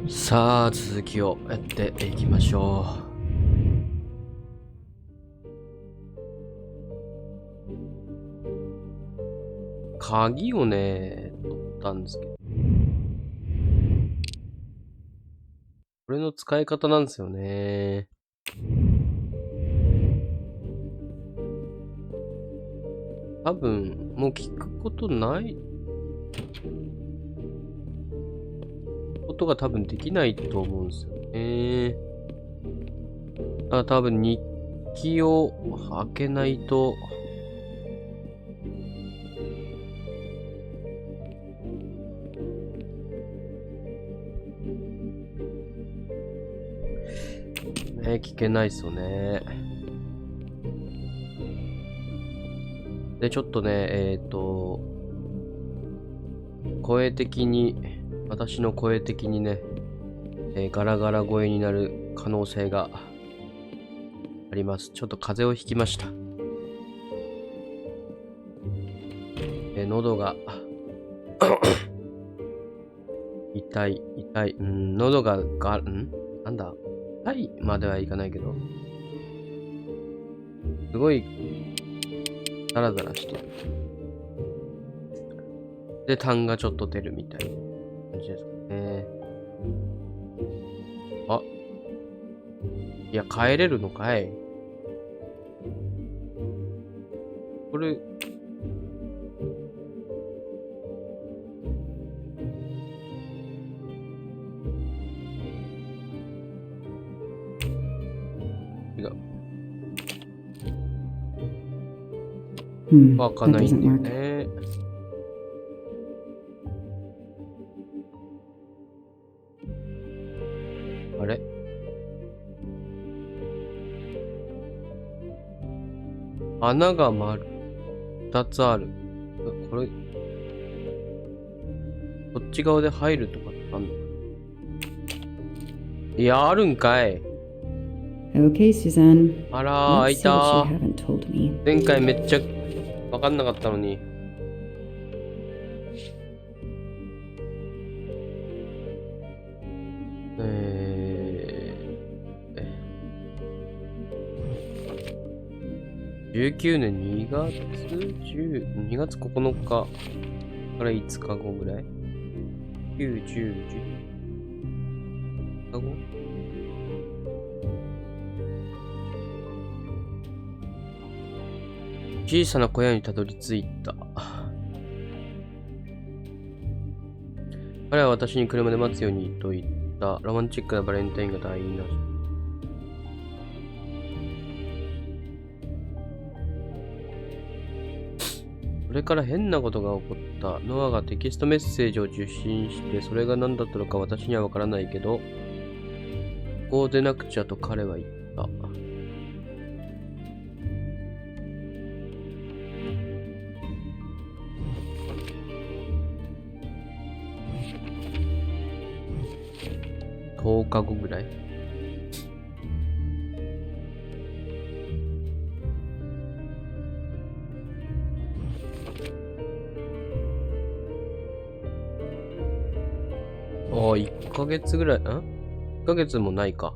さあ、続きをやっていきましょう。鍵をね、取ったんですけど。これの使い方なんですよね。多分、もう聞くことないことが多分できないと思うんですよね。多分日記を開けないと、聞けないっすよね。で、ちょっとね、声的に、私の声的にね、ガラガラ声になる可能性があります。ちょっと風邪をひきました。喉が痛い。喉がなんだ痛いまではいかないけど、すごいザラザラしてる。で、痰がちょっと出るみたいな感じですかね。あ、いや、帰れるのかい？これ、違う。開かないんだよね。あれ？穴が2つある。これ、こっち側で入るとかってあんの？いや、あるんかい。Okay, Suzanne. あらー、開いたー。前回めっちゃ分かんなかったのに。19年2月2月9日から5日後ぐらい ?9、10、10日後小さな小屋にたどり着いた。彼は私に車で待つようにと言った。ロマンチックなバレンタインが台無し。それから変なことが起こった。ノアがテキストメッセージを受信して、それが何だったのか私にはわからないけど、こうでなくちゃと彼は言った。10日後ぐらい。1ヶ月ぐらい、1ヶ月もないか。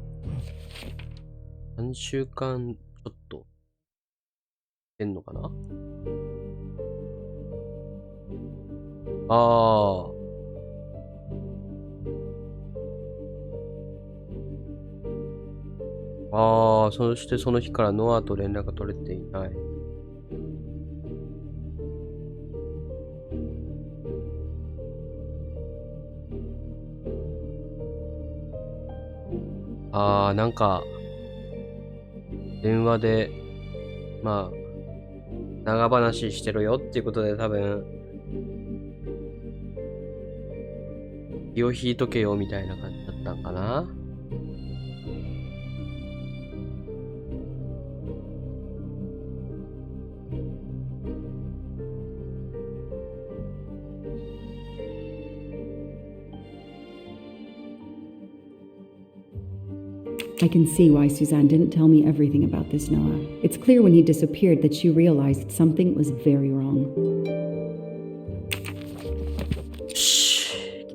3週間ちょっと、出んのかな？そしてその日からノアと連絡が取れていない。なんか、電話で、まあ、長話してるよっていうことで多分、気を引いとけよみたいな感じだったんかな。I can see why Suzanne didn't tell me everything about this, Noah. It's clear when he disappeared that she realized something was very wrong.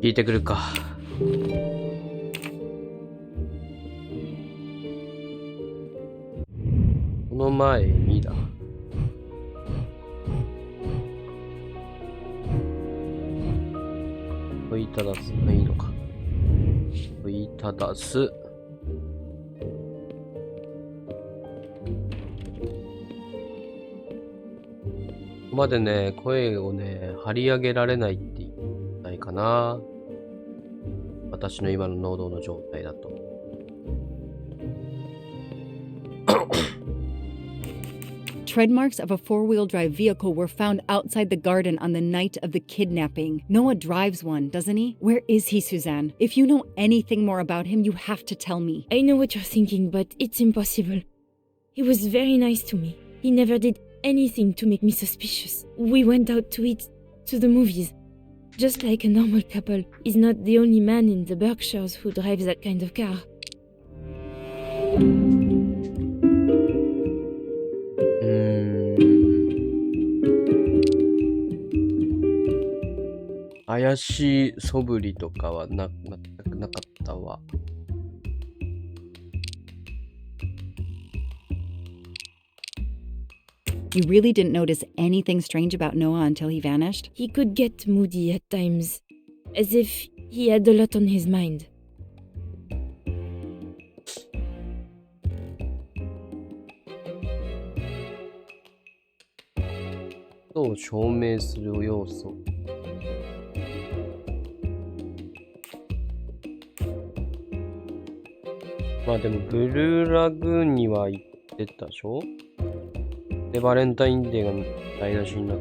聞いてくるか。の前にだ。問いただす。いいのか。問いただす。ここまでね、声をね、張り上げられないって言いたいかな。私の今の喉の状態だと。Tread marks of a four-wheel drive vehicle were found outside the garden on the night of the kidnapping. Noah drives one, doesn't he? Where is he, Suzanne? If you know anything more about him, you have to tell me. I know what you're thinking, but it's impossible. He was very nice to me. He never did anything to make me suspicious. We went out to eat, to the movies. Just like a normal couple, he's not the only man in the Berkshires who drives that kind of car. 怪しい素振りとかは全くなかったわ。You really didn't notice anything strange about Noah until he vanished? He could get moody at times, as if he had a lot on his mind. を証明する要素。まあでもブルーラグーンには行ってたでしょ。でバレンタインデーが台無しになっ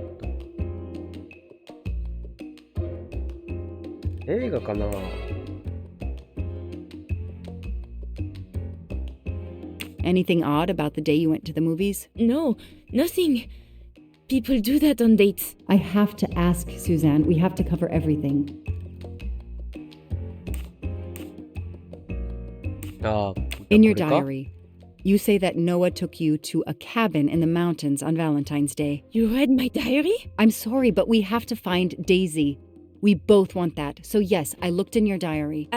た。映画かな。Anything odd about the day you went to the movies? No, nothing. People do that on dates. I have to ask, Suzanne. We have to cover everything. ああ、 In your これか diary, you say that Noah took you to a cabin in the mountains on Valentine's Day. You read my diary? I'm sorry, but we have to find Daisy. We both want that. So yes, I looked in your diary.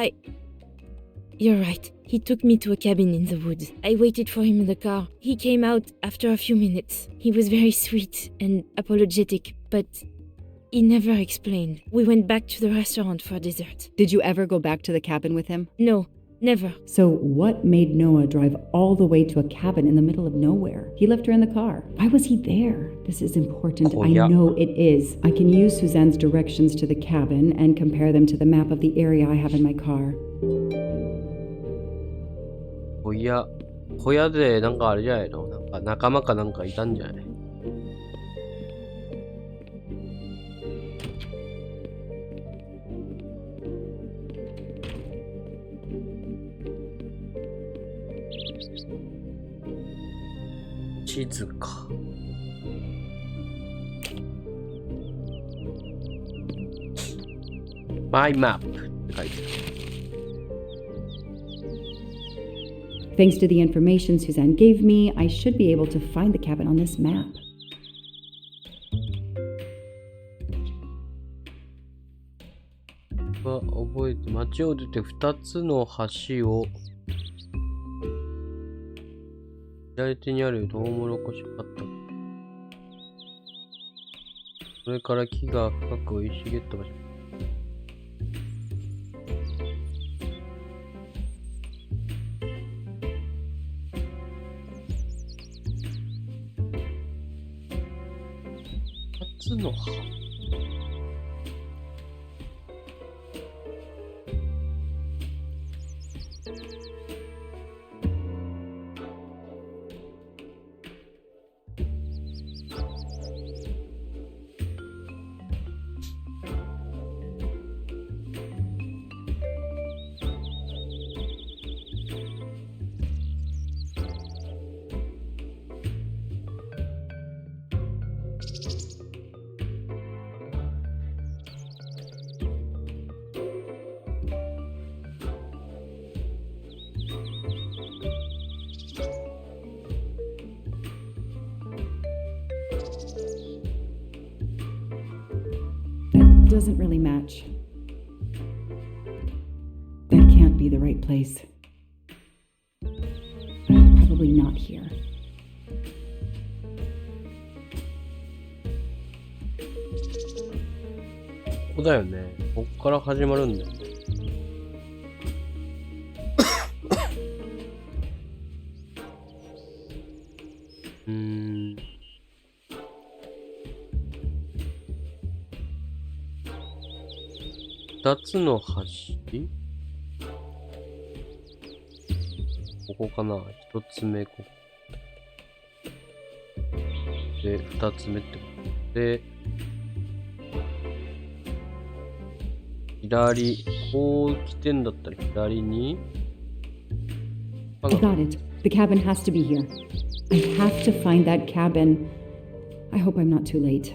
You're right. He took me to a cabin in the woods. I waited for him in the car. He came out after a few minutes. He was very sweet and apologetic, but he never explained. We went back to the restaurant for dessert. Did you ever go back to the cabin with him? No, never. So what made Noah drive all the way to a cabin in the middle of nowhere? He left her in the car. Why was he there? This is important. Oh, I yeah. know it is. I can use Suzanne's directions to the cabin and compare them to the map of the area I have in my car. 小屋でなんかあれじゃないの？なんか仲間かなんかいたんじゃない？地図か。My map って書いてある。Thanks to the information Suzanne gave me, I should be able to find the cabin on this map. 覚えて、街を出て2つの橋を左手にあるトウモロコシパッタ。それから木が深く生い茂った場所。2つの葉。Doesn't really match. That can't be the right place. Probably not here. ここだよね。こっから始まるんだよね。二つの橋？ここかな？一つ目、ここ。で、二つ目ってことで、左、こう来てんだったら左に、I got it. The cabin has to be here. I have to find that cabin. I hope I'm not too late.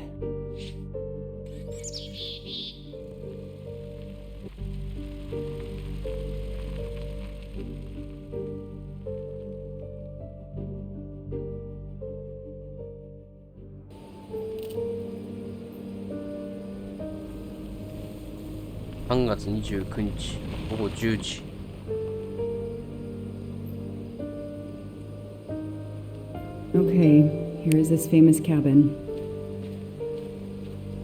...3月29日、午後10時。Okay, here is this famous cabin.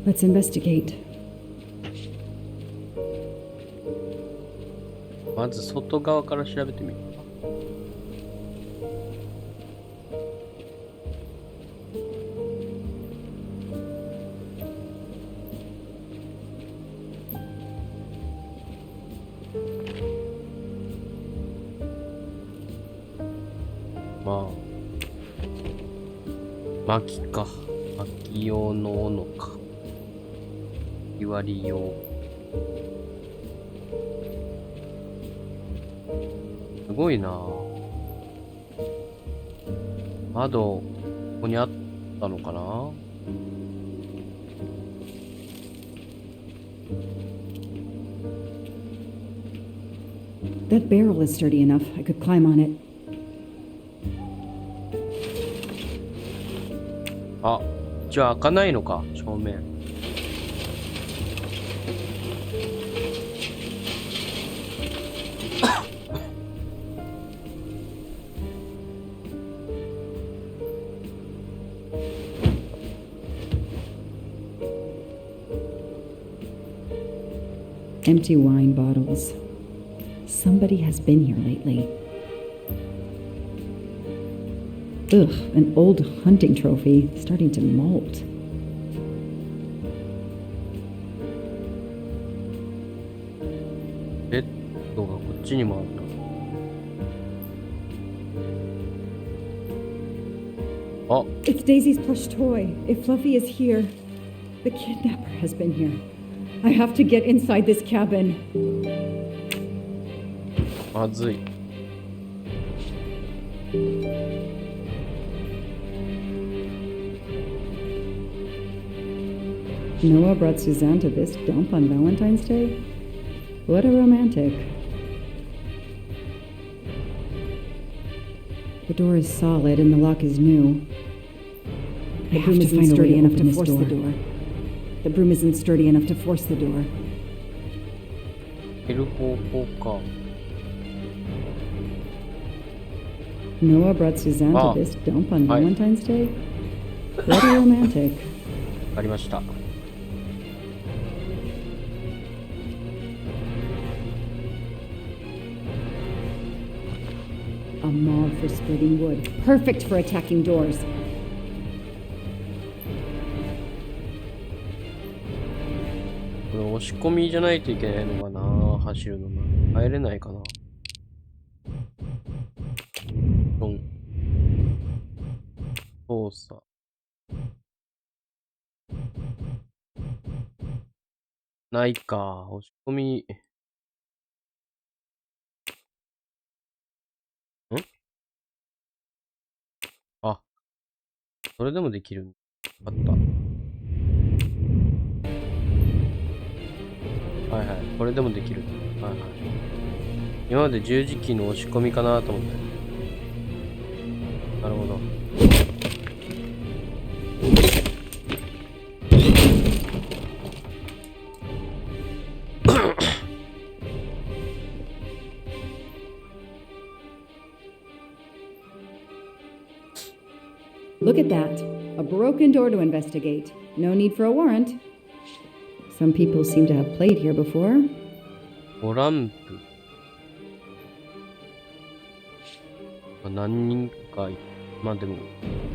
Let's investigate. まず外側から調べてみるか。まあ、薪か。薪用の斧か。火割り用。すごいなぁ。窓、ここにあったのかな？That barrel is sturdy enough. I could climb on it. あ、じゃあ開かないのか、正面。Empty wine bottles. Somebody has been here lately. Ugh, an old hunting trophy starting to molt. ベッドがこっちにもあった。あ、It's Daisy's plush toy. If Fluffy is here, the kidnapper has been here. I have to get inside this cabin. まずい。Noah brought Suzanne to this dump on Valentine's Day? What a romantic. The door is solid and the lock is new. The broom isn't sturdy enough to force the door. The broom isn't sturdy enough to force the door. 開ける方法か。Noah brought Suzanne to this dump on Valentine's Day? What a romantic. わかりました。A maul for splitting wood. Perfect for attacking doors. これ押し込みじゃないといけないのかな、走るのが。入れないかな。操作。ないか、押し込み。あ、それでもできる。あった。はいはい、これでもできる。はいはい。今まで十字キーの押し込みかなと思った。なるほど。Look at that. A broken door to investigate. No need for a warrant. Some people seem to have played here before. トランプ。何人かい、まあでも、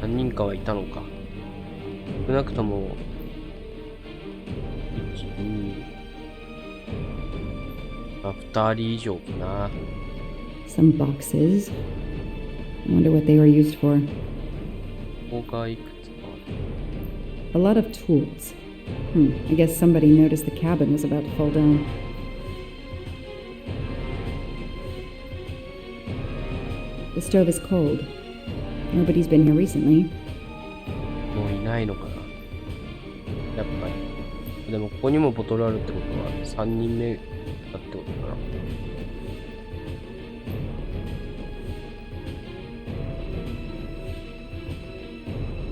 何人かはいたのか。少なくとも、1、2、2人以上かな。Some boxes. I wonder what they were used for. ここがいくつかあ A lot of tools. I guess somebody noticed the cabin was about to fall down. The stove is cold. Nobody's been here recently. る。もういないのかな。やっぱり。でも、ここにもボトルあるってことは、3人目だってことかな。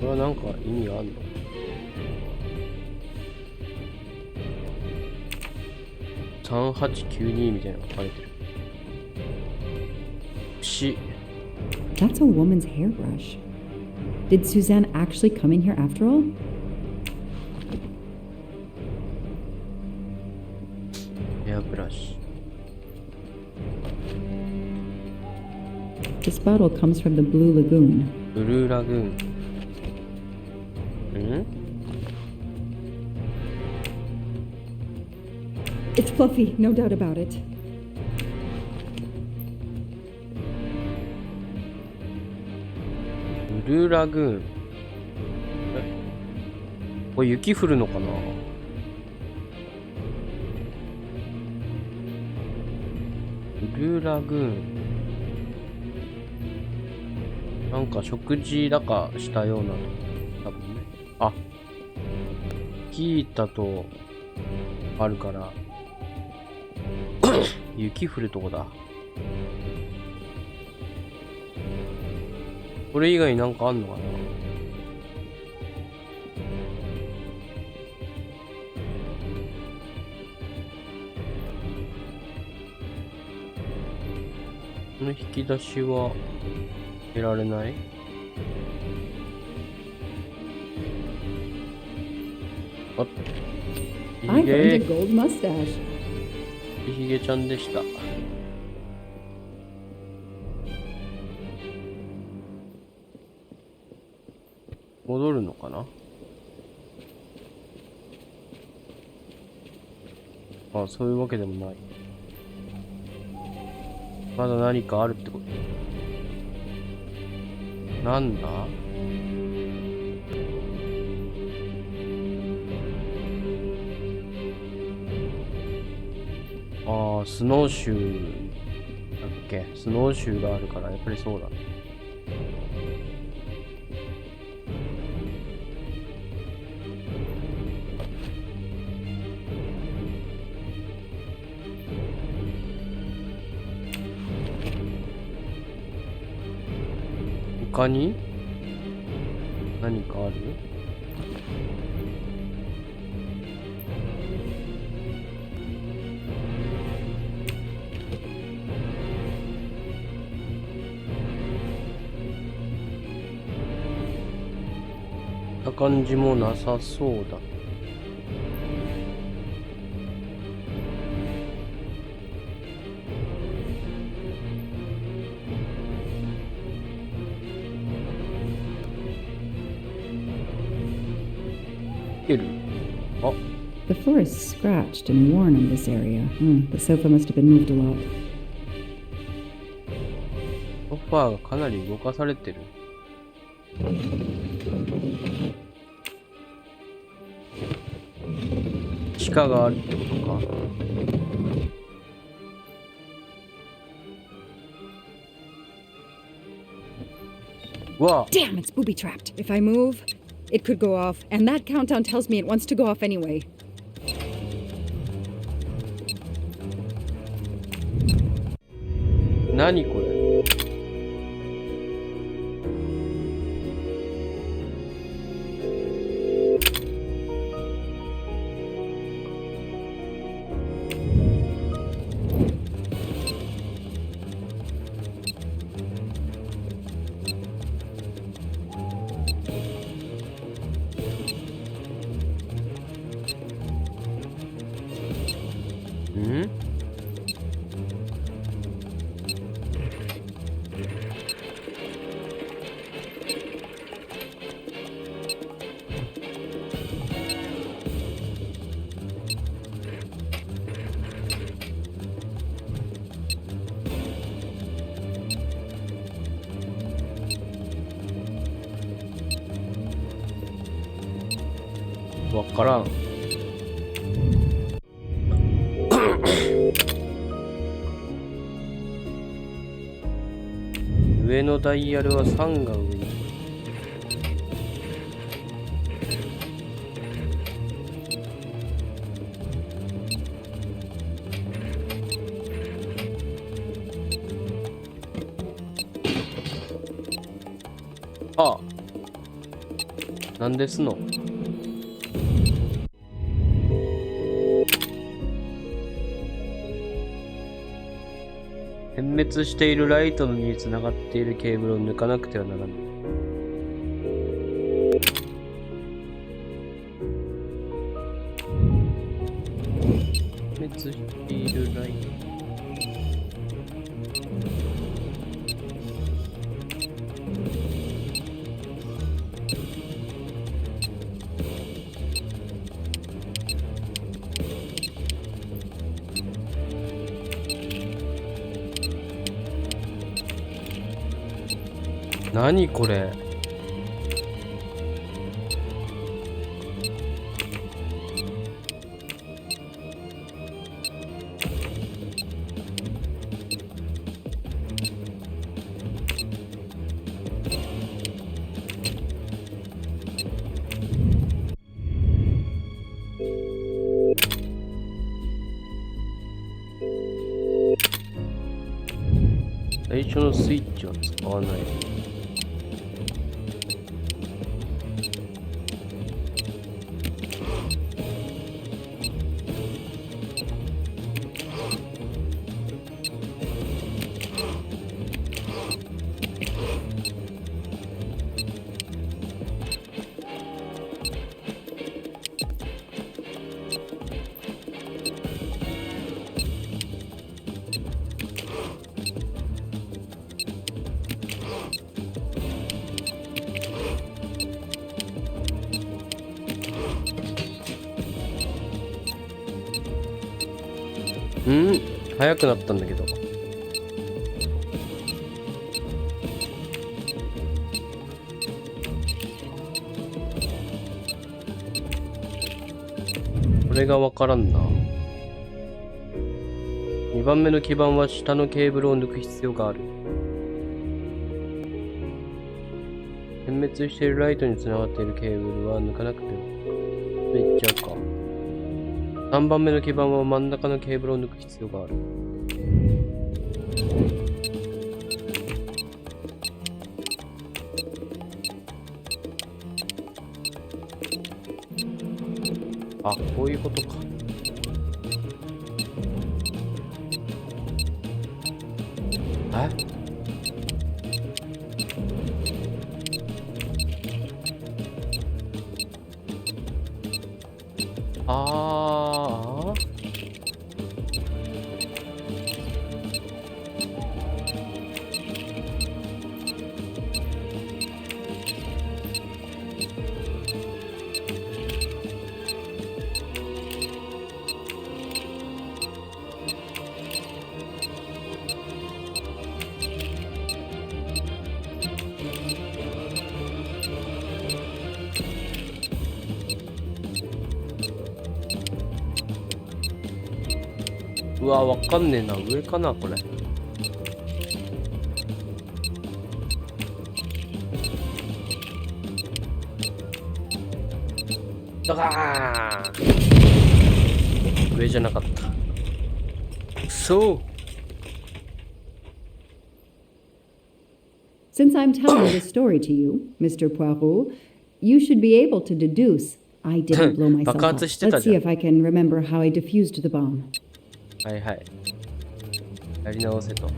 これはなんか意味あんの？3892みたいなの書かれてる。串。That's a woman's hairbrush. Did Suzanne actually come in here after all? Hairbrush. This bottle comes from the Blue Lagoon. ブルーラグーン。It's fluffy, no doubt about it. ブルーラグーン。これ雪降るのかな？ブルーラグーン。なんか食事だかしたような、多分ね。あ、聞いたとあるから、雪降るとこだ。これ以外になんかあんのかな？この引き出しは得られない？あっ、ひ I've earned a げ、 gold mustache. ひげちゃんでした。戻るのかな？あ、そういうわけでもない。まだ何かあるってこと？なんだ？ああ、スノーシューだっけ？スノーシューがあるから、やっぱりそうだ。他に何かある？な感じもなさそうだ。あ、 The floor is scratched and worn in this area. The sofa must have been moved a lot. ソファーがかなり動かされてる。地下があるってことか。わあ、 Damn, it's booby trapped. If I move, it could go off, and that countdown tells me it wants to go off anyway. 何これ？ん？わからん。上のダイヤルは3が上に。ああ。なんですの？点滅しているライトにつながっているケーブルを抜かなくてはならない。点滅しているライト。何これ？最初のスイッチは使わない。早くなったんだけど。これがわからんな。2番目の基板は下のケーブルを抜く必要がある。点滅しているライトにつながっているケーブルは抜かなくても。スイッチャーか。3番目の基板は真ん中のケーブルを抜く必要がある。あ、こういうことか。え？あー。うわ、わかんねえな。上かな、これ。ドカーン！上じゃなかった。くそ！ Since I'm telling this story to you, Mr. Poirot, you should be able to deduce I didn't blow myself up. 爆発してた Let's じ see ゃん。 if I can remember how I defused the bomb. はいはい。やり直せと。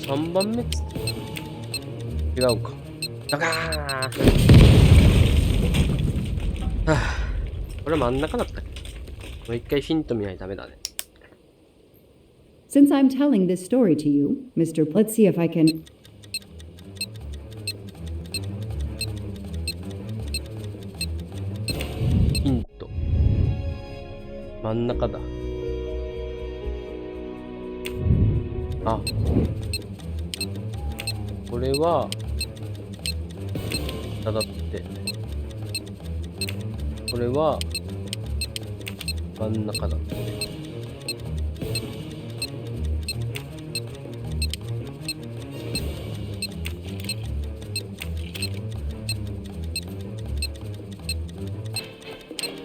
3番目っつって。違うか。ドカーン。はぁ。これ真ん中だったっけ？もう一回ヒント見ないとダメだね。Since I'm telling this story to you, Mr. Let's see if I can. ヒント。真ん中だ。あ。これは、下だって。これは、真ん中だって。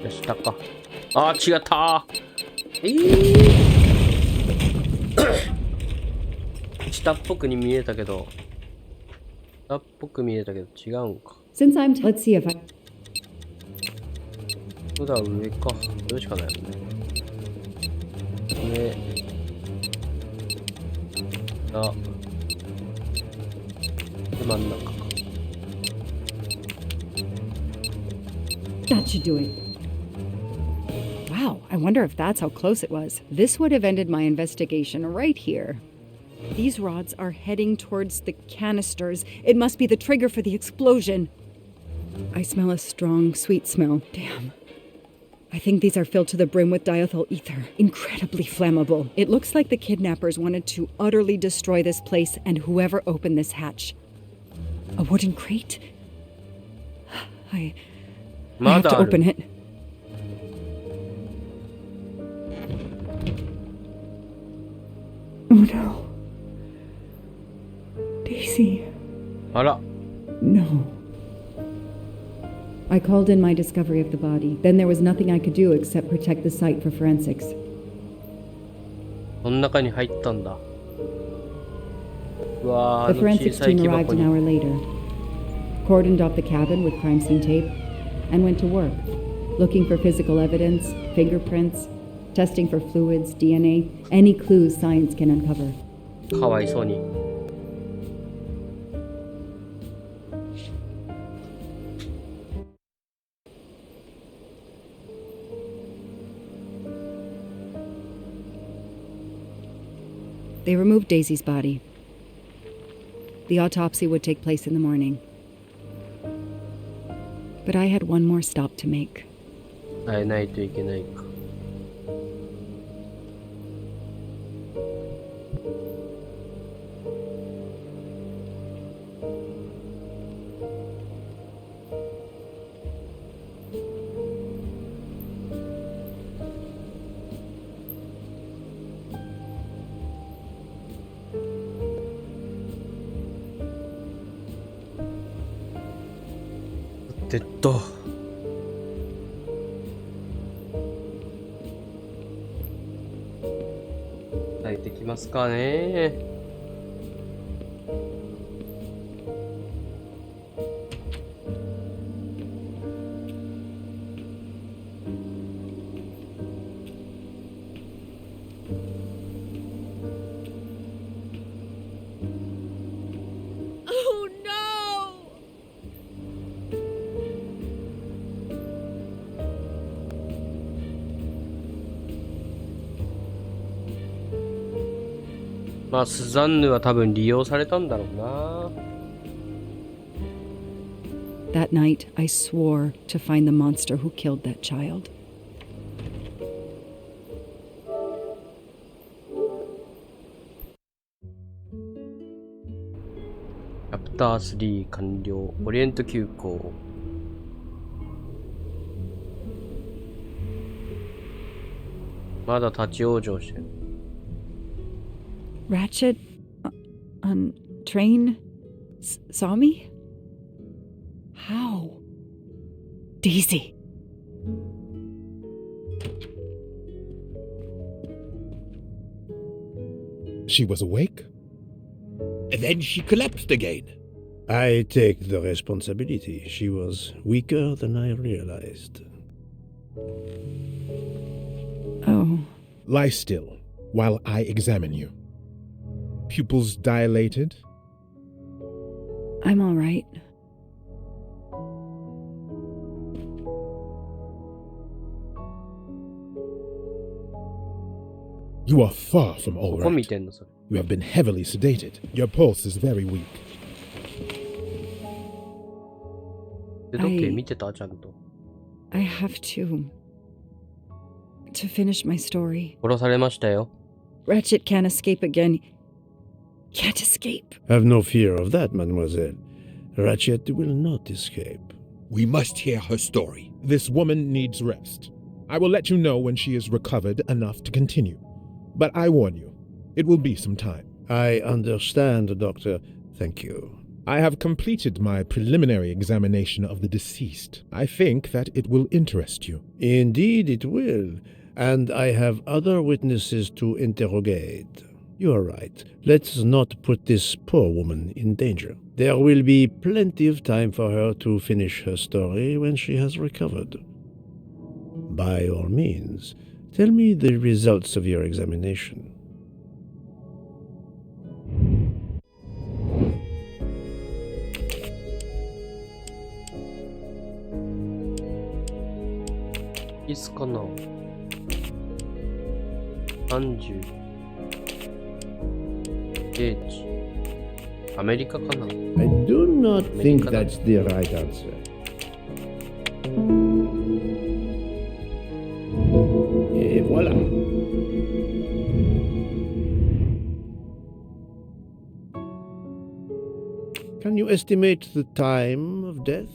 下か。ああ、違った下っぽくに見えたけど、下っぽく見えたけど違うんか。Since I'm let's see if I. そうだ、上か。上しかないよね。上。下。で、真ん中か。That should do it. Wow, I wonder if that's how close it was. This would have ended my investigation right here. These rods are heading towards the canisters. It must be the trigger for the explosion. I smell a strong, sweet smell. Damn. I think these are filled to the brim with diethyl ether. Incredibly flammable. It looks like the kidnappers wanted to utterly destroy this place and whoever opened this hatch. A wooden crate? I have to open it. Oh no. Daisy. あら。 No. I called in my discovery of the body. Then there was nothing I could do except protect the site for forensics. この中に入ったんだ。うわー、 The forensics team arrived an hour later, cordoned off the cabin with crime scene tape, and went to work, looking for physical evidence, fingerprints, testing for fluids, DNA, any clues science can uncover. かわいそうに。They removed Daisy's body. The autopsy would take place in the morning. But I had one more stop to make. 会えないといけないか。耐えてきますかね。Oh no! まあスザンヌは多分利用されたんだろうな。 That night, I swore to find the monster who killed that child. チャプター3完了。オリエント急行。まだ立ち往生してる。Ratchet on train saw me? How? Daisy. She was awake? And then she collapsed again. I take the responsibility. She was weaker than I realized. Oh. Lie still while I examine you. pupils dilated? I'm all right. You are far from all どこ見 right. てんのそれ。 You have been heavily sedated. Your pulse is very weak. 腕時計見てたちゃんと。 I have to finish my story. 殺されましたよ。 Ratchet can't escape again. Can't escape. Have no fear of that, mademoiselle. Ratchet will not escape. We must hear her story. This woman needs rest. I will let you know when she is recovered enough to continue. But I warn you, it will be some time. I understand, Doctor. Thank you. I have completed my preliminary examination of the deceased. I think that it will interest you. Indeed it will, and I have other witnesses to interrogate. You are right. Let's not put this poor woman in danger. There will be plenty of time for her to finish her story when she has recovered. By all means, tell me the results of your examination. Is かな ?30 英知アメリカかな I do not think that's the right answer. Et voilà. Can you estimate the time of death?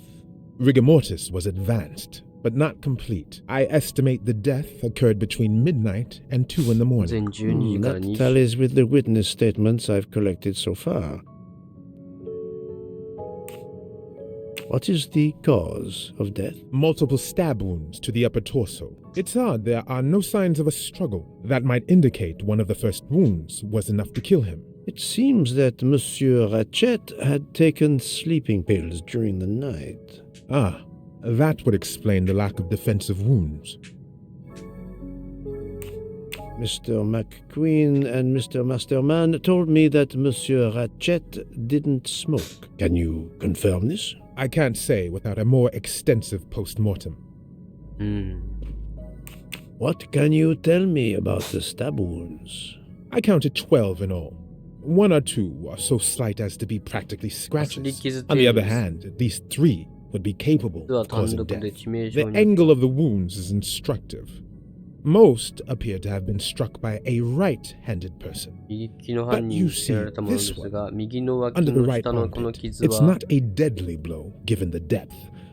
Rigor mortis was advanced, but not complete. I estimate the death occurred between midnight and 2 in the 午前 morning. 12時から That 2時。 tallies with the witness statements I've collected so far. What is the cause of death? Multiple stab wounds to the upper torso. It's odd there are no signs of a struggle. That might indicate one of the first wounds was enough to kill him. It seems that Monsieur Ratchet had taken sleeping pills during the night. Ah, that would explain the lack of defensive wounds. Mr. McQueen and Mr. Masterman told me that Monsieur Ratchet didn't smoke. Can you confirm this? I can't say without a more extensive post-mortem. うん。 What can you tell me about the stab wounds? I counted 12 in all. 1 or 2 are so slight as to be practically scratches. On the other hand, at least 3 would be capable 実は of 単 causing 独 death. で致命傷 The になった angle of the wounds is instructive. Most appear to have been struck by a right-handed person. 右利きの犯人につけられたものですが、右の脇 Under the の right 下のこの armpit, 傷 it's は not a deadly blow given the depth,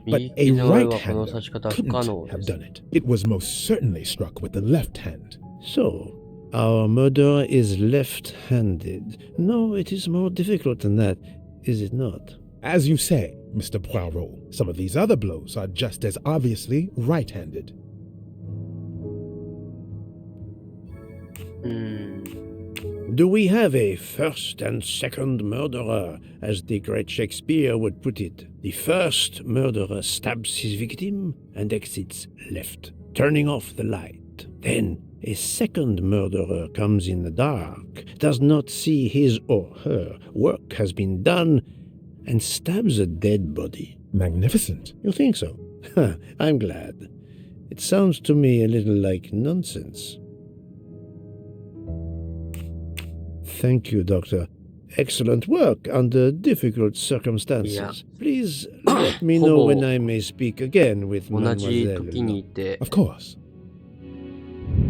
but 右利 a きの上はこの right-hander 刺し方は不可 couldn't 能 have です。 done it. It was most certainly struck with the left hand. So, our murderer is left-handed. No, it is more difficult than that, is it not? As you say, Mr. Poirot, some of these other blows are just as obviously right-handed. うん。 Do we have a first and second murderer, as the great Shakespeare would put it? The first murderer stabs his victim and exits left, turning off the light. Then a second murderer comes in the dark, does not see his or her work has been done, and stabs a dead body. Magnificent. You think so? I'm glad. It sounds to me a little like nonsense. Thank you, Doctor. Excellent work under difficult circumstances. Yeah. Please let me know ほぼ when I may speak again with 同じ Mademoiselle. 時にいて Of course.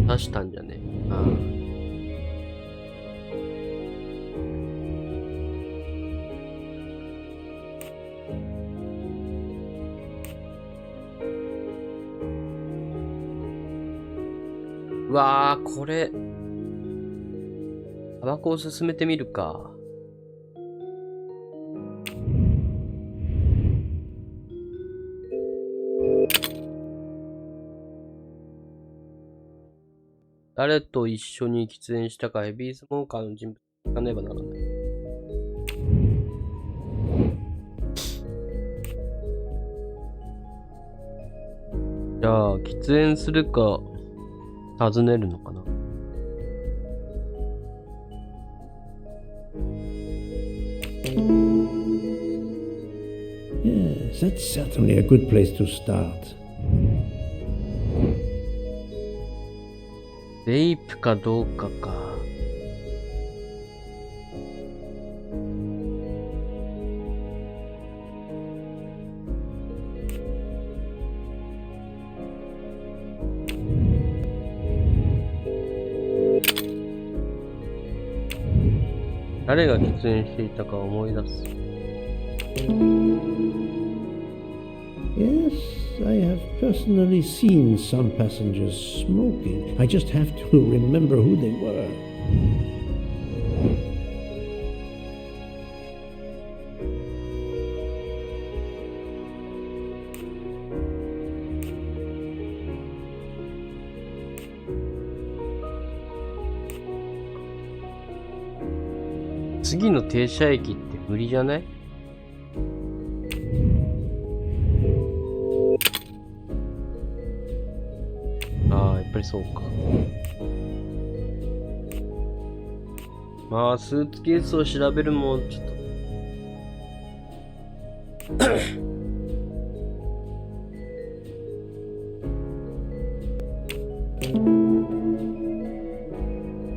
出したんじゃねああ。うわー、これ。タバコを進めてみるか。誰と一緒に喫煙したかヘビースモーカーの人物を聞かねばならない。じゃあ、喫煙するか、尋ねるのかな。Yes, that's certainly a good place to start. レイプかどうかか。誰が出演していたか思い出す。Yes, I have personally seen some passengers smoking. I just have to remember who they were. 次の停車駅って無理じゃない？ああ、やっぱりそうか。まあ、スーツケースを調べるもん、ちょっと。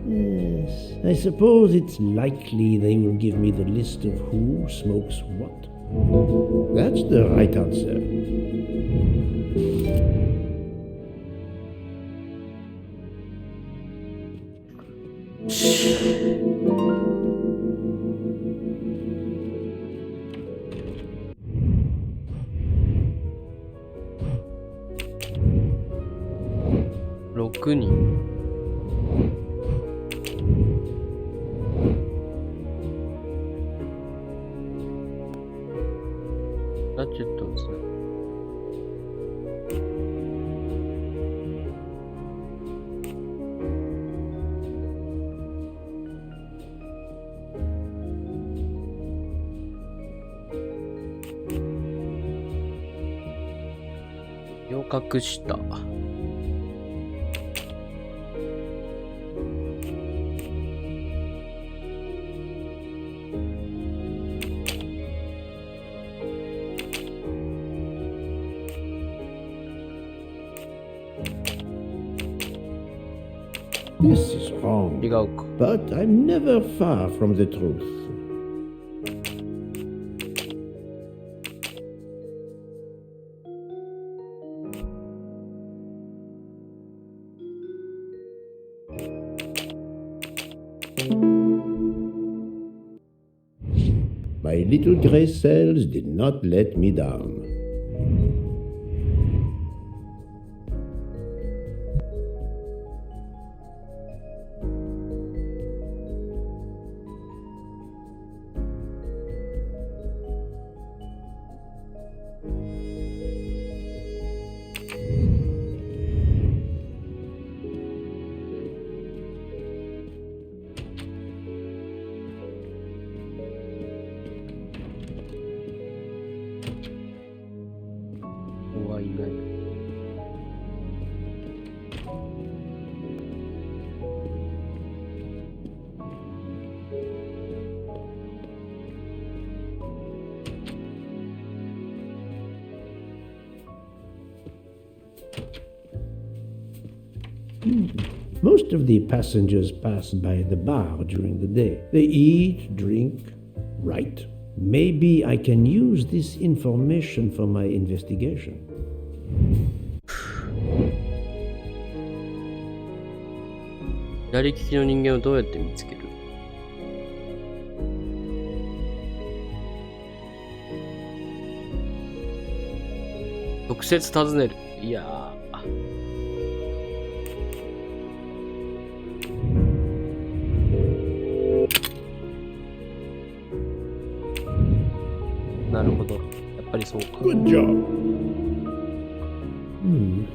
Yes, I suppose it's likely they will give me the list of who smokes what. That's the right answer. ?6 人。ラチェットですね。を隠した。This is wrong. 違うか。 But I'm never far from the truth. My little gray cells did not let me down. Most of the passengers pass by the bar during the day. They eat, drink, write. Maybe I can use this information for my investigation. 左利きの人間をどうやって見つける？直接尋ねる。いやー。なるほど。やっぱりそうか。Good job.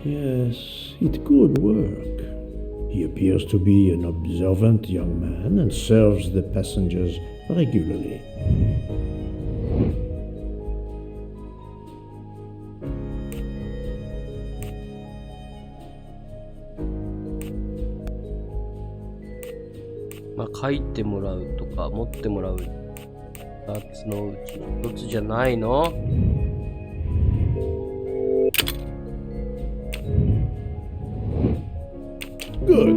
Yes, it could work. He appears to be an observant young man and serves the passengers regularly.まあ、書いてもらうとか、持ってもらう。2つのうち1つじゃないの？ Good.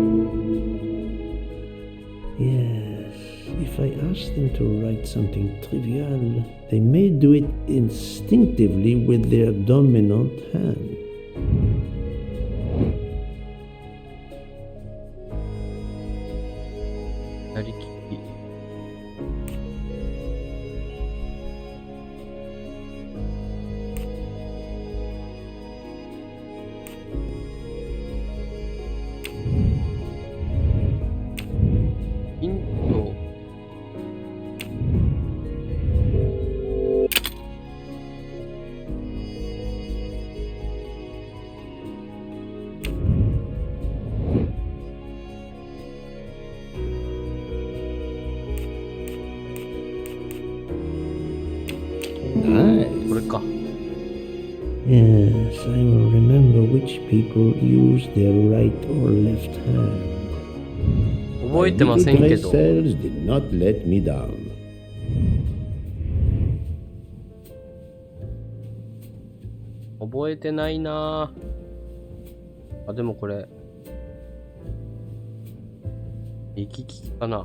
Yes, if I ask them to write something trivial, they may do it instinctively with their dominant hand. なりきり。ヒント。Nice. これか。 Yes, I will remember which people use their right or left hand. 覚えてません My け little ど。 gray cells did not let me down. 覚えてないなぁ。あ、でもこれ。行き来かな。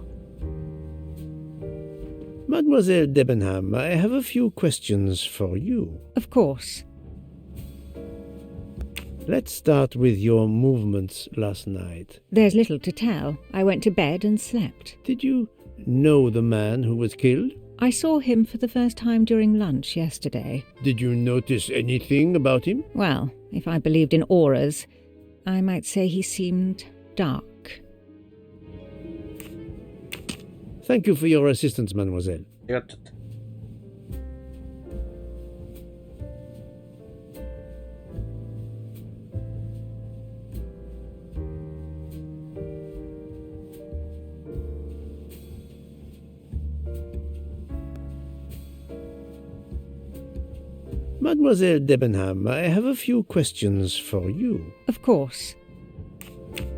Mademoiselle Debenham, I have a few questions for you. Of course. Let's start with your movements last night. There's little to tell. I went to bed and slept. Did you know the man who was killed? I saw him for the first time during lunch yesterday. Did you notice anything about him? Well, if I believed in auras, I might say he seemed dark. Thank you for your assistance, mademoiselle. 違っちゃった。Mademoiselle Debenham, I have a few questions for you. Of course.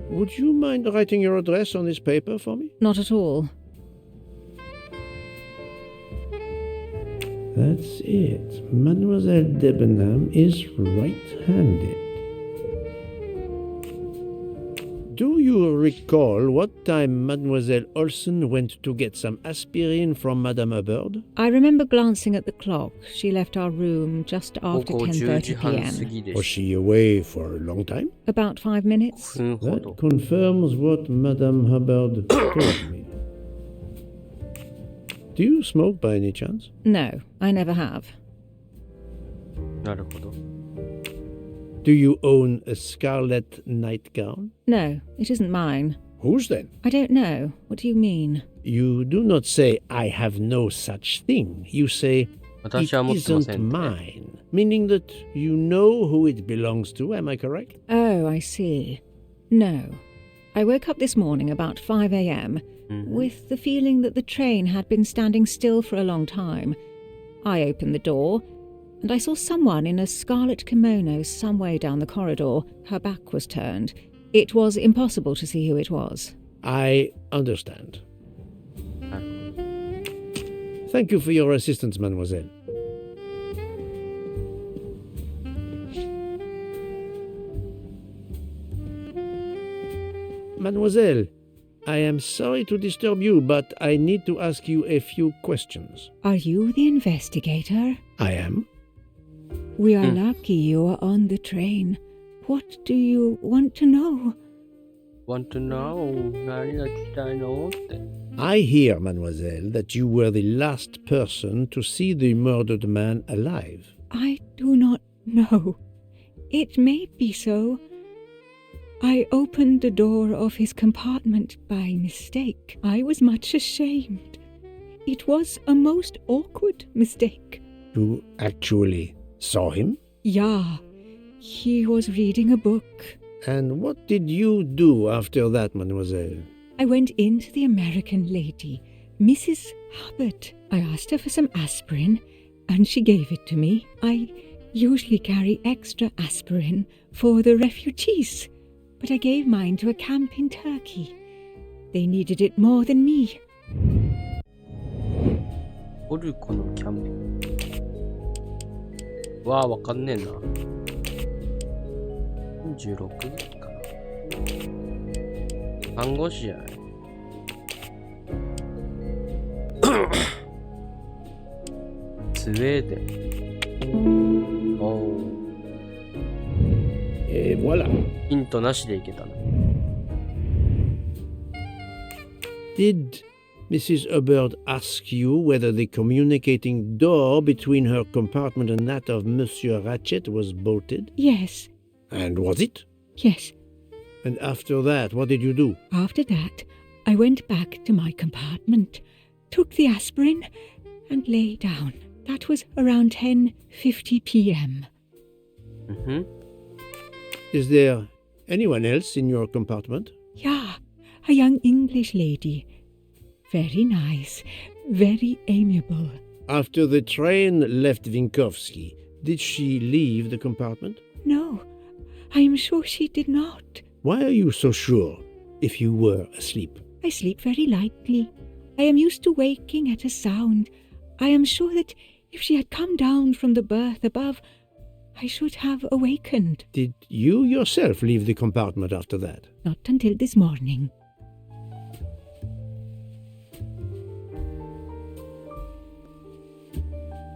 Would you mind writing your address on this paper for me? Not at all. That's it. Mademoiselle Debenham is right-handed. Do you recall what time Mademoiselle Olsen went to get some aspirin from Madame Hubbard? I remember glancing at the clock. She left our room just 午 after 後10時 10:30 半過 p.m. ぎで Was し she away for a long time? About 5 minutes. た。5分ほ That ど。 confirms what Madame Hubbard told me. Do you smoke by any chance? No, I never have. なるほど。 Do you own a scarlet nightgown? No, it isn't mine. Whose then? I don't know. What do you mean? You do not say, I have no such thing. You say, 私は持ってま it せ isn't んって。 mine. Meaning that you know who it belongs to, am I correct? Oh, I see. No. I woke up this morning about 5 a.m. with the feeling that the train had been standing still for a long time. I opened the door, and I saw someone in a scarlet kimono some way down the corridor. Her back was turned. It was impossible to see who it was. I understand. なるほど。 Thank you for your assistance, mademoiselle. Mademoiselle, I am sorry to disturb you, but I need to ask you a few questions. Are you the investigator? I am. We are lucky you are on the train. What do you want to know? Want to know? 何が聞きたいのって。 I hear, mademoiselle, that you were the last person to see the murdered man alive. I do not know. It may be so. I opened the door of his compartment by mistake. I was much ashamed. It was a most awkward mistake. You actually saw him? Yeah, he was reading a book. And what did you do after that, mademoiselle? I went in to the American lady, Mrs. Hubbard. I asked her for some aspirin, and she gave it to me. I usually carry extra aspirin for the refugees, but I gave mine to a camp in Turkey. They needed it more than me. トルコのキャンプ。わあ、わかんねえな。46かな。看護師じゃない。スウェーデン。おお。Et voilà. ヒントなしでいけたな。Did Mrs. Hubbard ask you whether the communicating door between her compartment and that of Monsieur Ratchet was bolted? Yes, And was it? yes. And after that, what did you do? After that, I went back to my compartment, took the aspirin, and lay down. That was around 10:50 p.m. Is there anyone else in your compartment? Yeah, a young English lady. Very nice, very amiable. After the train left Vinkovsky, did she leave the compartment? No, I am sure she did not. Why are you so sure if you were asleep? I sleep very lightly. I am used to waking at a sound. I am sure that if she had come down from the berth above, I should have awakened. Did you yourself leave the compartment after that? Not until this morning.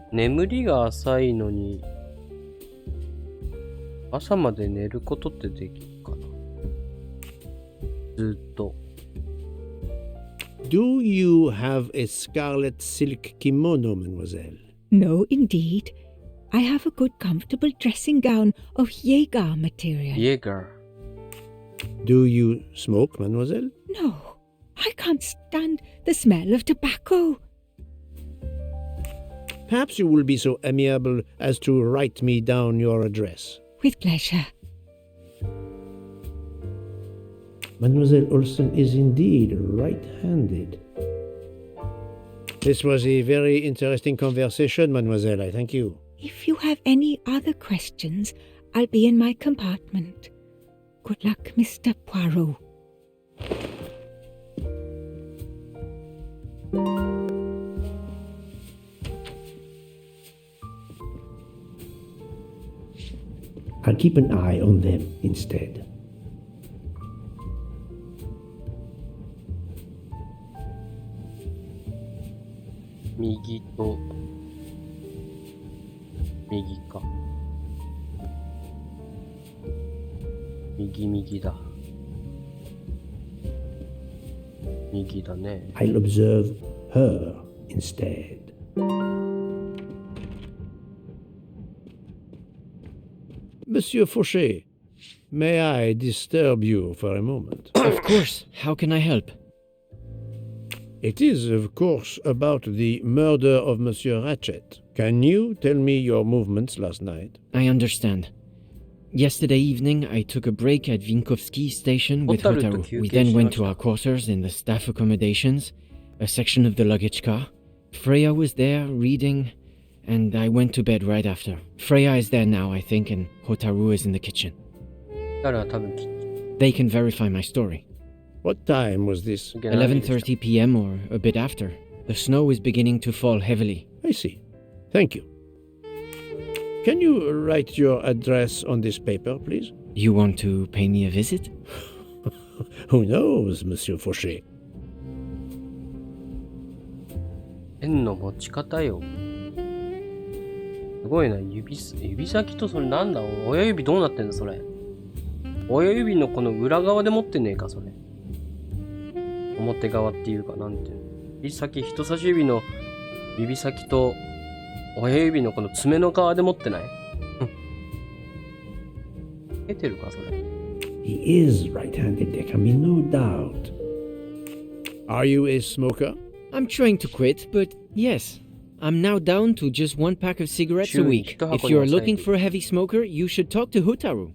眠りが浅いのに朝まで寝ることってできるかな。ずっと。Do you have a scarlet silk kimono, mademoiselle? No, indeed. I have a good comfortable dressing gown of Jaeger material. Jaeger. Do you smoke, mademoiselle? No, I can't stand the smell of tobacco. Perhaps you will be so amiable as to write me down your address. With pleasure. Mademoiselle Olsen is indeed right-handed. This was a very interesting conversation, mademoiselle. I thank you. If you have any other questions, I'll be in my compartment. Good luck, Mr. Poirot. I'll keep an eye on them instead. Migiと右か。右だ。右だね。I'll observe her instead. Monsieur Fauché, may I disturb you for a moment? Of course. How can I help? It is, of course, about the murder of Monsieur Ratchet. Can you tell me your movements last night? I understand. Yesterday evening, I took a break at Vinkovsky station with Hotaru. We then went to our quarters in the staff accommodations, a section of the luggage car. Freya was there, reading, and I went to bed right after. Freya is there now, I think, and Hotaru is in the kitchen. They can verify my story. What time was this? 11:30 p.m. or a bit after. The snow is beginning to fall heavily. I see. Thank you. Can you write your address on this paper, please? You want to pay me a visit? Who knows, Monsieur Fauché? ペンの持ち方よ。すごいな。指先とそれなんだ？親指どうなってんだそれ。親指のこの裏側で持ってねえかそれ。表側っていうかなんていうの。指先、人差し指の指先と親指のこの爪の側で持ってない？出てるかそれ。He is right-handed, there can be no doubt. Are you a smoker? I'm trying to quit, but yes. I'm now down to just one pack of cigarettes a week. If you're looking for a heavy smoker, you should talk to Hotaru.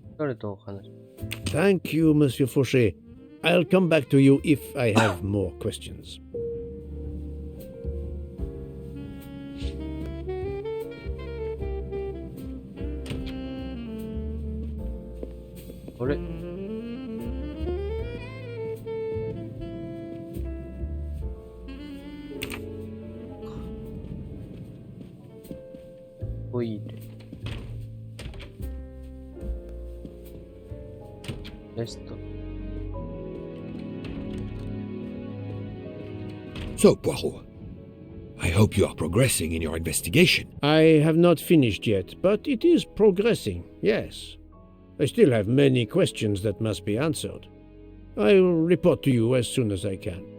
Thank you, Monsieur Fauché. I'll come back to you if I have more questions. あれ？トイレ。レスト。So, Poirot, I hope you are progressing in your investigation. I have not finished yet, but it is progressing, yes. I still have many questions that must be answered. I will report to you as soon as I can.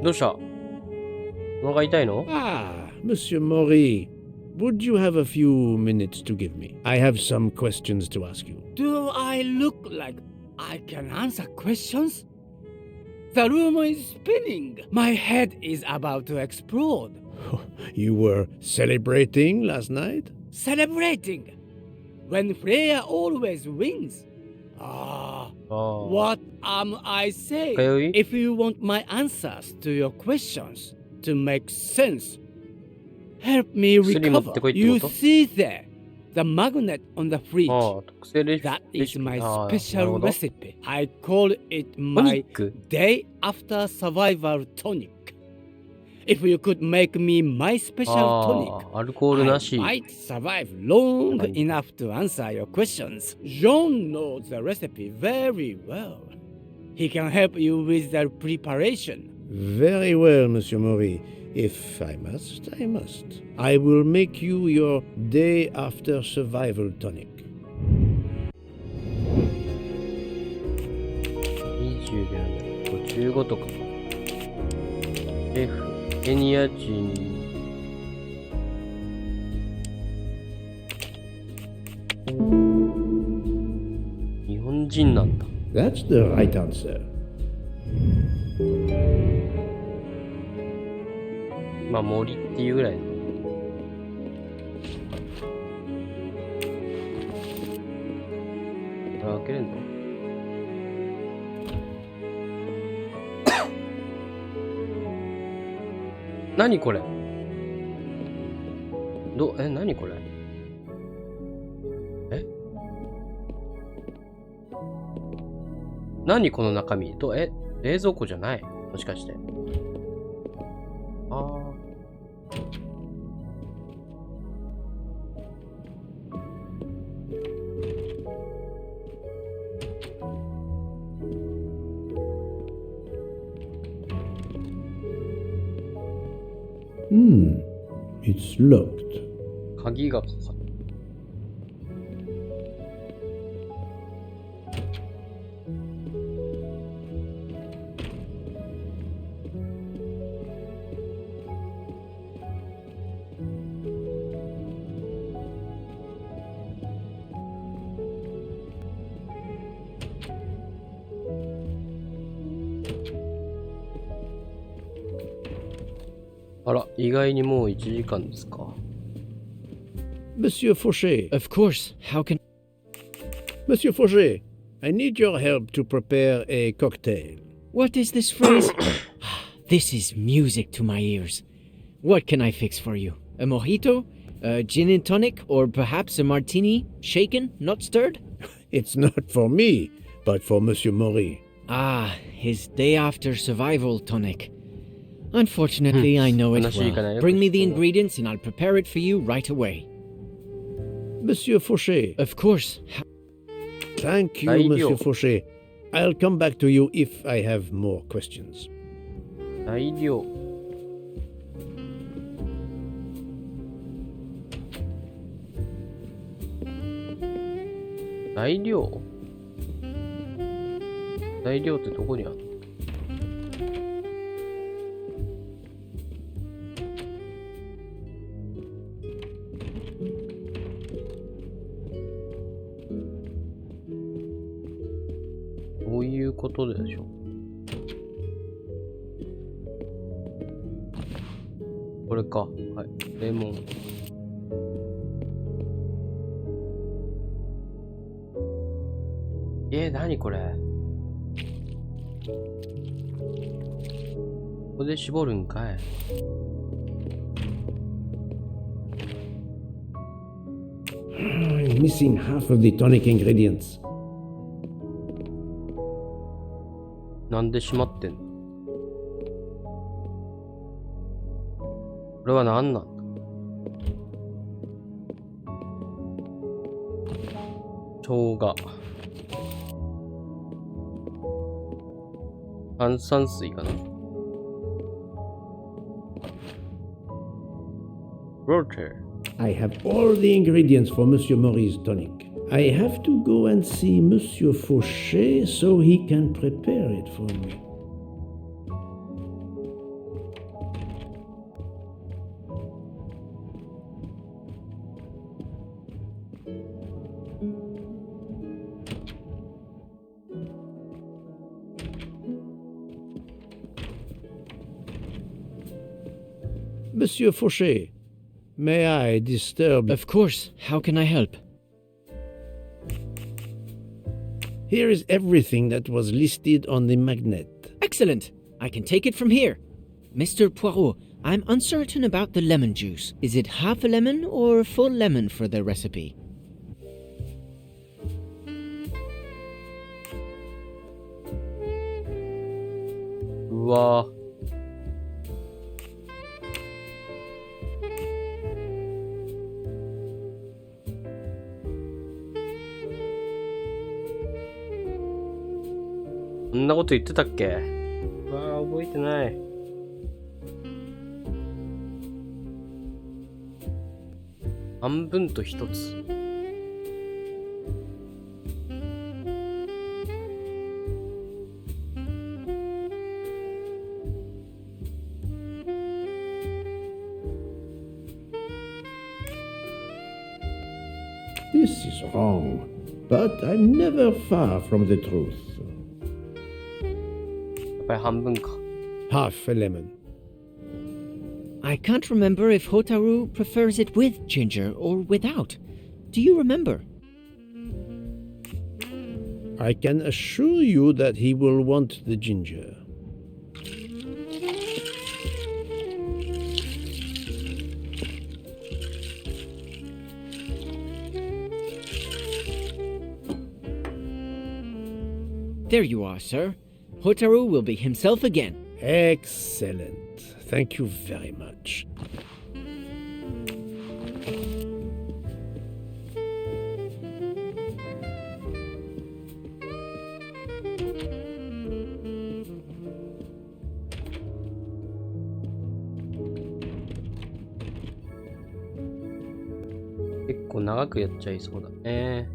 どうした？お腹痛いの？ Ah, Monsieur Maury, would you have a few minutes to give me? I have some questions to ask you. Do I look like I can answer questions? The room is spinning. My head is about to explode. You were celebrating last night? Celebrating when Freya always wins. What am I saying? Okay. If you want my answers to your questions to make sense, help me recover. You see there, the magnet on the fridge. That is my special recipe. I call it my day after survival tonic. If you could make me my special tonic, アルコールなし。 I might survive long enough to answer your questions. John knows the recipe very well. He can help you with the preparation. Very well, Monsieur Maury. If I must, I must. I will make you your day after survival tonic. 20秒55とか。F、ケニア人。日本人なんだ。That's the right answer. まあ森っていうぐらいの。開けれんの？何これ？何これ？何この中身？冷蔵庫じゃない？もしかして。It's locked. 鍵がかかった。あら、意外にもう1時間ですか。Monsieur Fauché. Of course. How can... Monsieur Fauché, I need your help to prepare a cocktail. What is this phrase? This is music to my ears. What can I fix for you? A mojito? A gin and tonic? Or perhaps a martini? Shaken, not stirred? It's not for me, but for Monsieur Maury. Ah, his day after survival tonic. Unfortunately, I know it well. Bring me the ingredients and I'll prepare it for you right away. Monsieur Fauché. Of course. Thank you, Monsieur Fauché. I'll come back to you if I have more questions. 材料。材料ってどこにあるの？どういうことでしょう？これか。はい。レモン。何これ？ここで絞るんかい。I'm missing half of the tonic ingredients. なんで閉まってんの？これは何なんだ？生姜。炭酸水かな。Water. I have all the ingredients for Monsieur Maurice's tonic. I have to go and see Monsieur Fauché so he can prepare it for me. Monsieur Fauché, may I disturb? Of course. How can I help? Here is everything that was listed on the magnet. Excellent. I can take it from here. Mr. Poirot, I'm uncertain about the lemon juice. Is it half a lemon or full lemon for the recipe? Wow.こんなこと言ってたっけ？うわあ、覚えてない。半分と一つ。This is wrong, but I'm never far from the truth. やっぱり半分か。Half a lemon. I can't remember if Hotaru prefers it with ginger or without. Do you remember? I can assure you that he will want the ginger. There you are, sir. Hotaru will be himself again. Excellent. Thank you very much. Here 結構長くやっちゃいそうだね。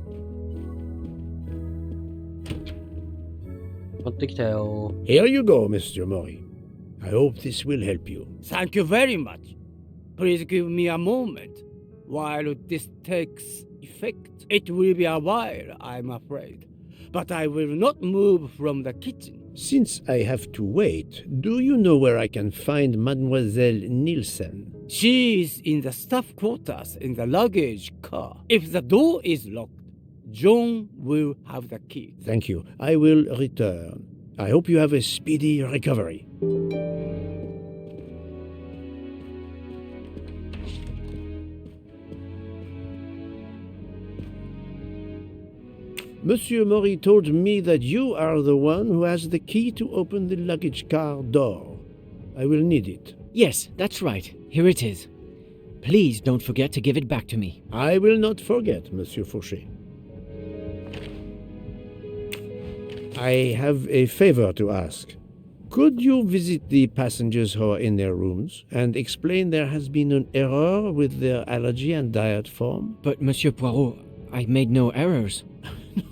持ってきたよ。Here you go, Mr. Mori. I hope this will help you. Thank you very much. Please give me a moment while this takes effect. It will be a while, I'm afraid. But I will not move from the kitchen. Since I have to wait, do you know where I can find Mademoiselle Nielsen? She is in the staff quarters in the luggage car. If the door is locked, John will have the key. Thank you. I will return. I hope you have a speedy recovery. Monsieur Mori told me that you are the one who has the key to open the luggage car door. I will need it. Yes, that's right. Here it is. Please don't forget to give it back to me. I will not forget, Monsieur Fauché. I have a favor to ask. Could you visit the passengers who are in their rooms and explain there has been an error with their allergy and diet form? But, Monsieur Poirot, I made no errors.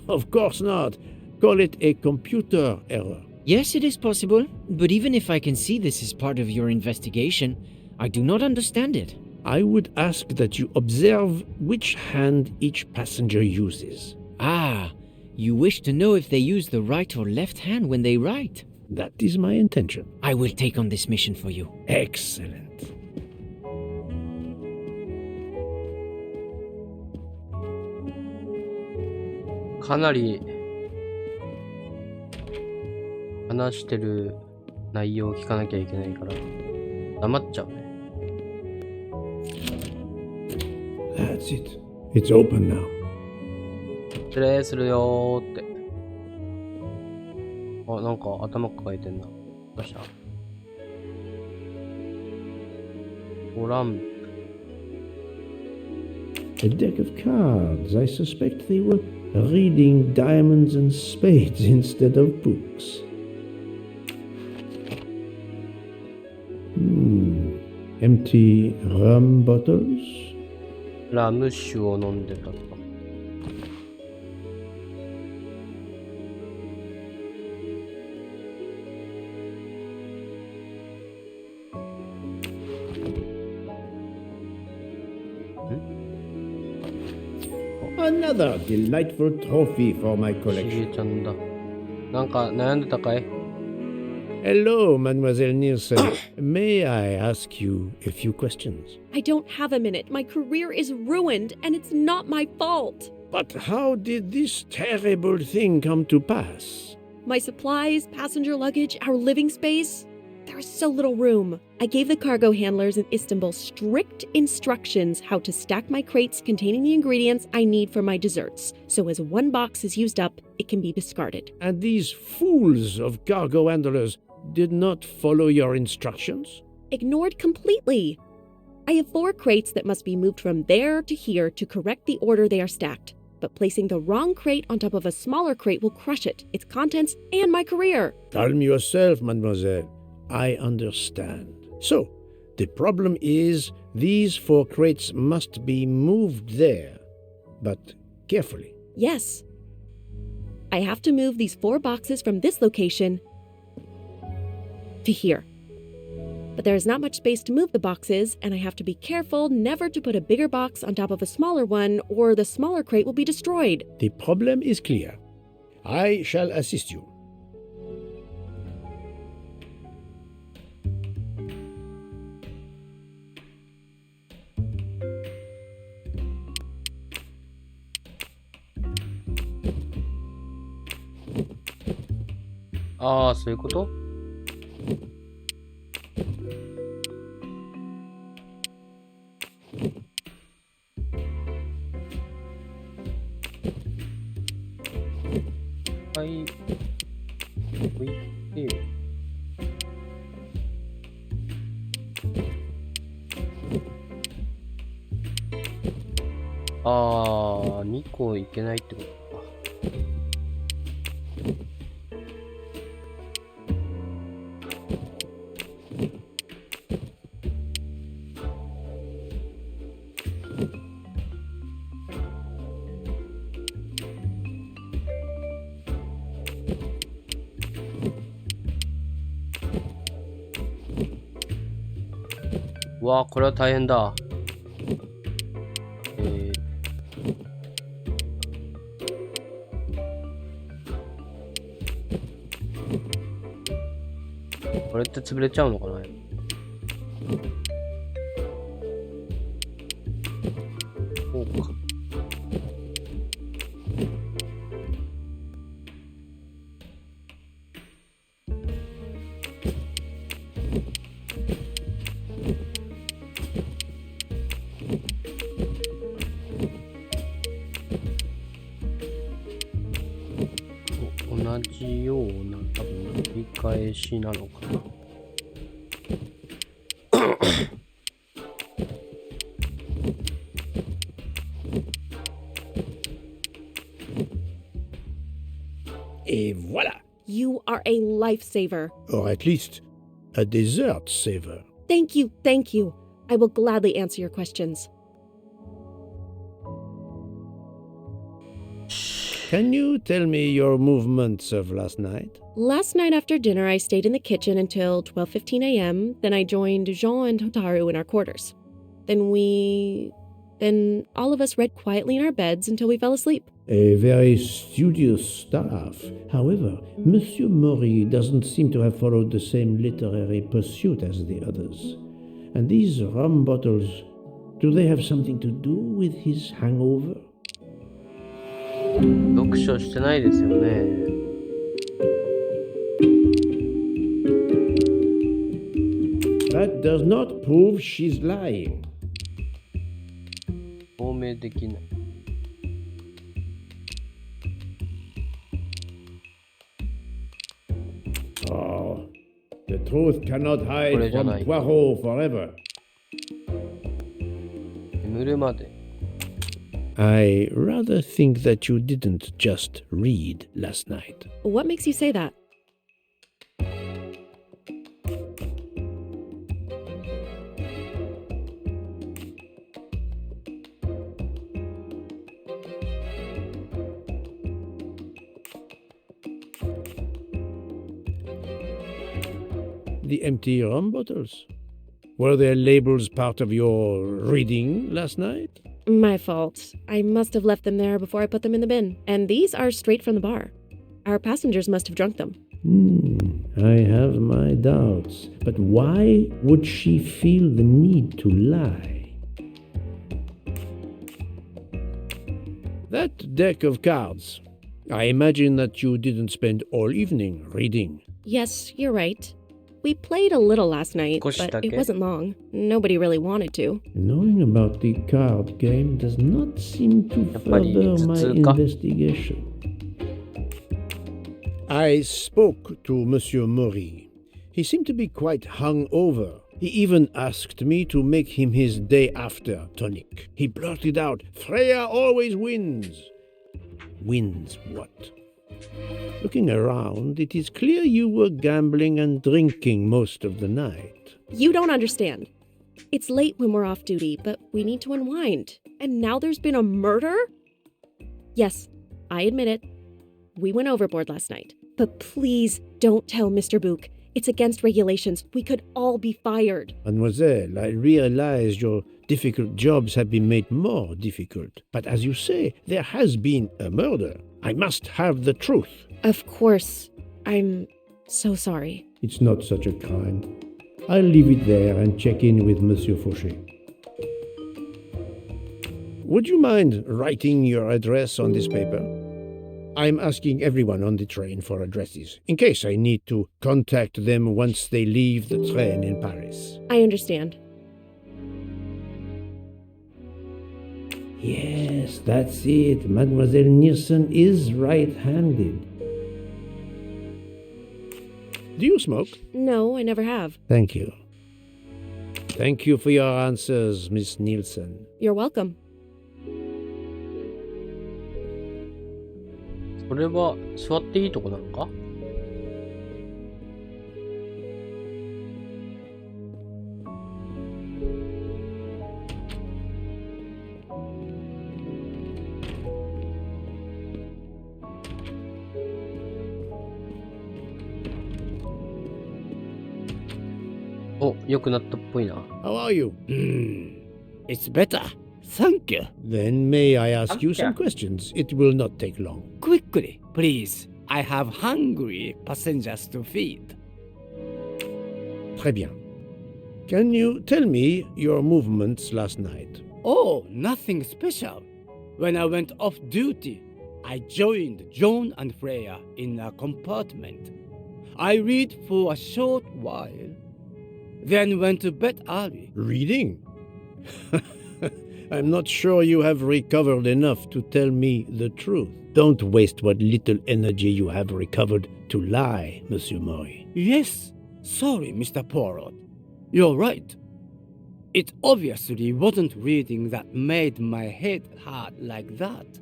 Of course not. Call it a computer error. Yes, it is possible, but even if I can see this is part of your investigation, I do not understand it. I would ask that you observe which hand each passenger uses. Ah, you wish to know if they use the right or left hand when they write? That is my intention. I will take on this mission for you. Excellent. かなり話してる内容を聞かなきゃいけないから黙っちゃうね。That's it. It's open now. 失礼するよーって。あ、なんか頭抱えてんな。どうした？トランプ。A deck of cards. I suspect they were reading diamonds and spades instead of books. Empty rum bottles? ラム酒を飲んでたとか。Another delightful trophy for my し collection. げちゃんだ。なんか悩んでたかい？ Hello, Mademoiselle Nielsen. May I ask you a few questions? I don't have a minute. My career is ruined, and it's not my fault. But how did this terrible thing come to pass? My supplies, passenger luggage, our living space. There is so little room. I gave the cargo handlers in Istanbul strict instructions how to stack my crates containing the ingredients I need for my desserts, so as one box is used up, it can be discarded. And these fools of cargo handlers did not follow your instructions? Ignored completely. I have 4 crates that must be moved from there to here to correct the order they are stacked. But placing the wrong crate on top of a smaller crate will crush it, its contents, and my career. Calm yourself, mademoiselle. I understand. So, the problem is these 4 crates must be moved there, but carefully. Yes. I have to move these 4 boxes from this location to here. But there is not much space to move the boxes, and I have to be careful never to put a bigger box on top of a smaller one, or the smaller crate will be destroyed. The problem is clear. I shall assist you. Ah, そういうこと？はい。置いて。ああ、2個いけないってことか。わあ、これは大変だ。これって潰れちゃうのかな？こうか。同じような多分繰り返しなのかな。Et voilà! You are a lifesaver. Or at least, a dessert saver. Thank you, thank you. I will gladly answer your questions. Can you tell me your movements of last night? Last night after dinner, I stayed in the kitchen until 12:15 a.m. Then I joined Jean and Hotaru in our quarters. Then all of us read quietly in our beds until we fell asleep. A very studious staff. However, Monsieur Mori doesn't seem to have followed the same literary pursuit as the others. And these rum bottles, do they have something to do with his hangover? 読書してないですよね。That does not prove she's lying. 証明できない。The truth cannot hide from Poirot forever. 眠るまで。I rather think that you didn't just read last night. What makes you say that? The empty rum bottles. Were their labels part of your reading last night? My fault. I must have left them there before I put them in the bin. And these are straight from the bar. Our passengers must have drunk them. I have my doubts. But why would she feel the need to lie? That deck of cards. I imagine that you didn't spend all evening reading. Yes, you're right. We played a little last night, but it wasn't long. Nobody really wanted to. Knowing about the card game does not seem to further my investigation. I spoke to Monsieur Maury. He seemed to be quite hungover. He even asked me to make him his day after tonic. He blurted out, "Freya always wins." Wins what? Looking around, it is clear you were gambling and drinking most of the night. You don't understand. It's late when we're off duty, but we need to unwind. And now there's been a murder? Yes, I admit it. We went overboard last night. But please don't tell Mr. Book. It's against regulations. We could all be fired. Mademoiselle, I realize your difficult jobs have been made more difficult. But as you say, there has been a murder. I must have the truth. Of course. I'm so sorry. It's not such a crime. I'll leave it there and check in with Monsieur Fauché. Would you mind writing your address on this paper? I'm asking everyone on the train for addresses, in case I need to contact them once they leave the train in Paris. I understand. Yes, that's it. Mademoiselle Nilsson is right-handed. Do you smoke? No, I never have. Thank you. Thank you for your answers, Miss Nilsson. You're welcome. それは座っていいとこなのか？お、良くなったっぽいな。How are you? It's better. Thank you. Then may I ask you some questions? It will not take long. Quickly, please. I have hungry passengers to feed. Très bien. Can you tell me your movements last night? Oh, nothing special. When I went off duty, I joined John and Freya in a compartment. I read for a short while, then went to bed early. Reading? I'm not sure you have recovered enough to tell me the truth. Don't waste what little energy you have recovered to lie, Monsieur Maury. Yes, sorry, Mr. Poirot. You're right. It obviously wasn't reading that made my head hurt like that.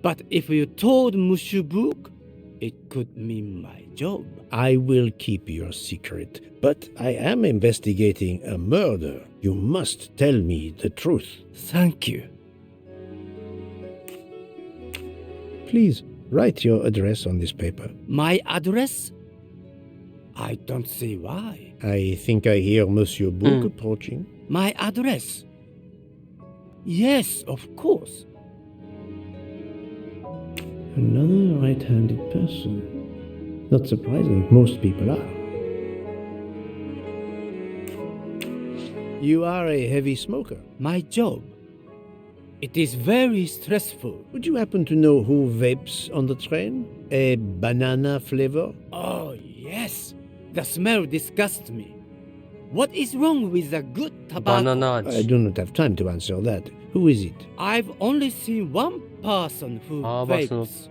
But if you told Monsieur Book, it could mean my job. I will keep your secret, but I am investigating a murder. You must tell me the truth. Thank you. Please, write your address on this paper. My address? I don't see why. I think I hear Monsieur Book approaching. My address? Yes, of course. Another right-handed person. Not surprising, most people are. You are a heavy smoker. My job. It is very stressful. Would you happen to know who vapes on the train? A banana flavor? Oh, yes. The smell disgusts me. What is wrong with a good tobacco? Banana. I do not have time to answer that. Who is it? I've only seen one person who vapes.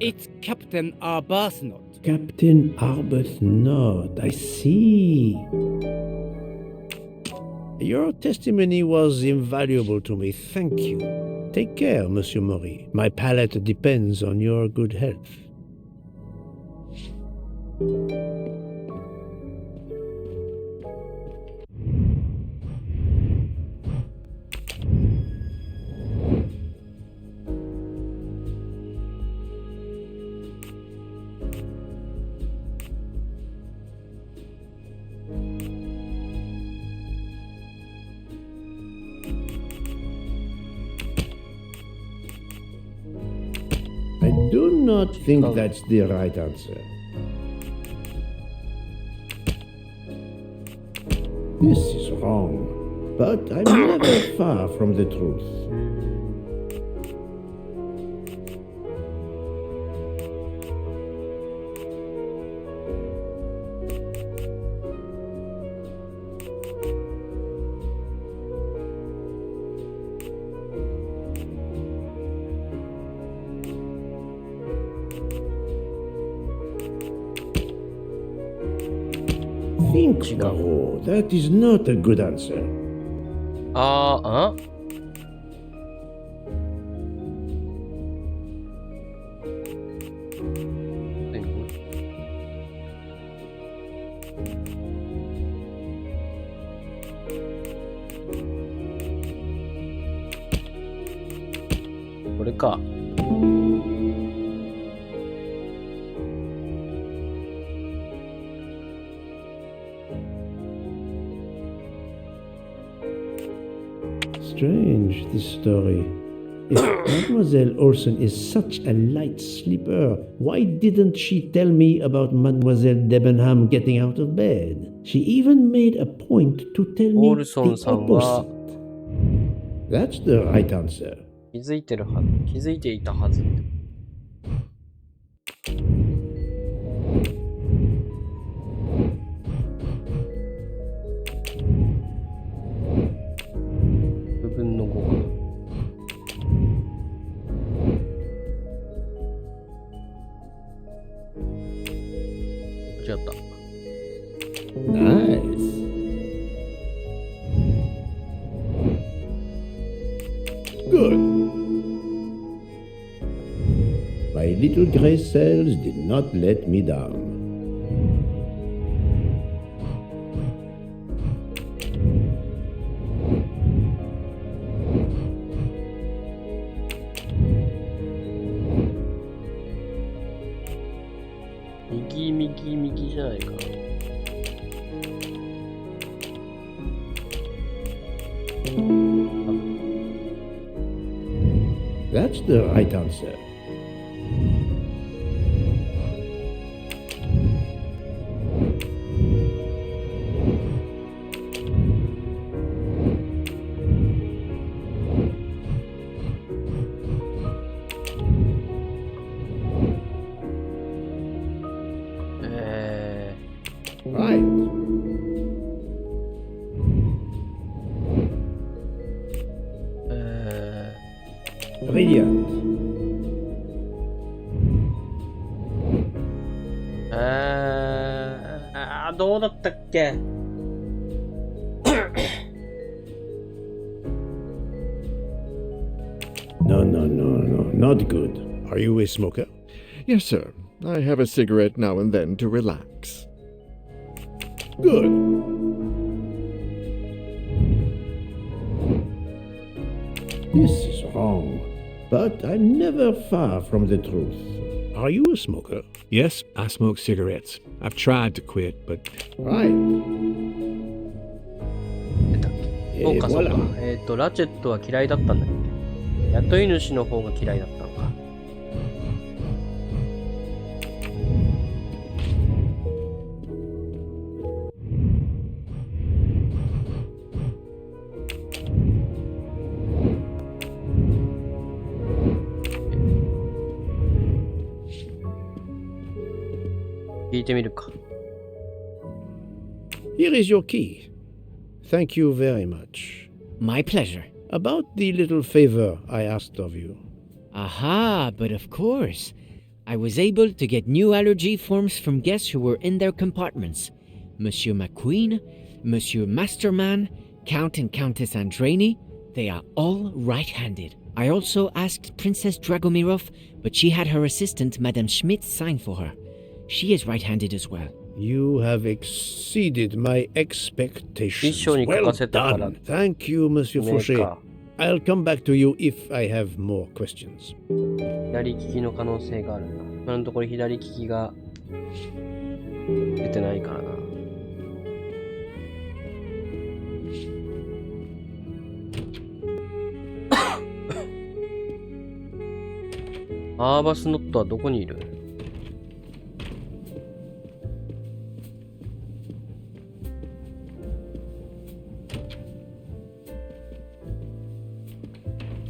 It's Captain Arbuthnot. Captain Arbuthnot, I see. Your testimony was invaluable to me, thank you. Take care, Monsieur Maury. My palate depends on your good health. I do not think that's the right answer. This is wrong, but I'm never far from the truth. Think, Poirot. That is not a good answer. Huh? これか。Strange, this story. If Mademoiselle Olsen is such a light sleeper, why didn't she tell me about Mademoiselle Debenham getting out of bed? She even made a point to tell me the opposite. That's the right answer. 気づいていたはず。分の5か。間違った。Nice. Good. My little gray cells did not let me down.右じゃないかな。That's the right answer. Right. Brilliant. どうだったっけNo, not good. Are you a smoker? Yes, sir. I have a cigarette now and then to relax. Good. This is wrong, but I'm never far from the truth. Are you a smoker? Yes, I smoke cigarettes. I've tried to quit, but... Right. そうかそうか。ラチェットは嫌いだったんだっけ。雇い主の方が嫌いだったのか。聞いてみるか。Here is your key. Thank you very much. My pleasure. About the little favor I asked of you. Aha, but of course. I was able to get new allergy forms from guests who were in their compartments. Monsieur McQueen, Monsieur Masterman, Count and Countess Andreni, they are all right-handed. I also asked Princess Dragomirov, but she had her assistant, Madame Schmidt, sign for her. She is right-handed as well. You have exceeded my expectations. Well done. Thank you, Monsieur Fauché. I'll come back to you if I have more questions. 左利きの可能性があるな。今のところ左利きが出てないからな。アーバスノットはどこにいる？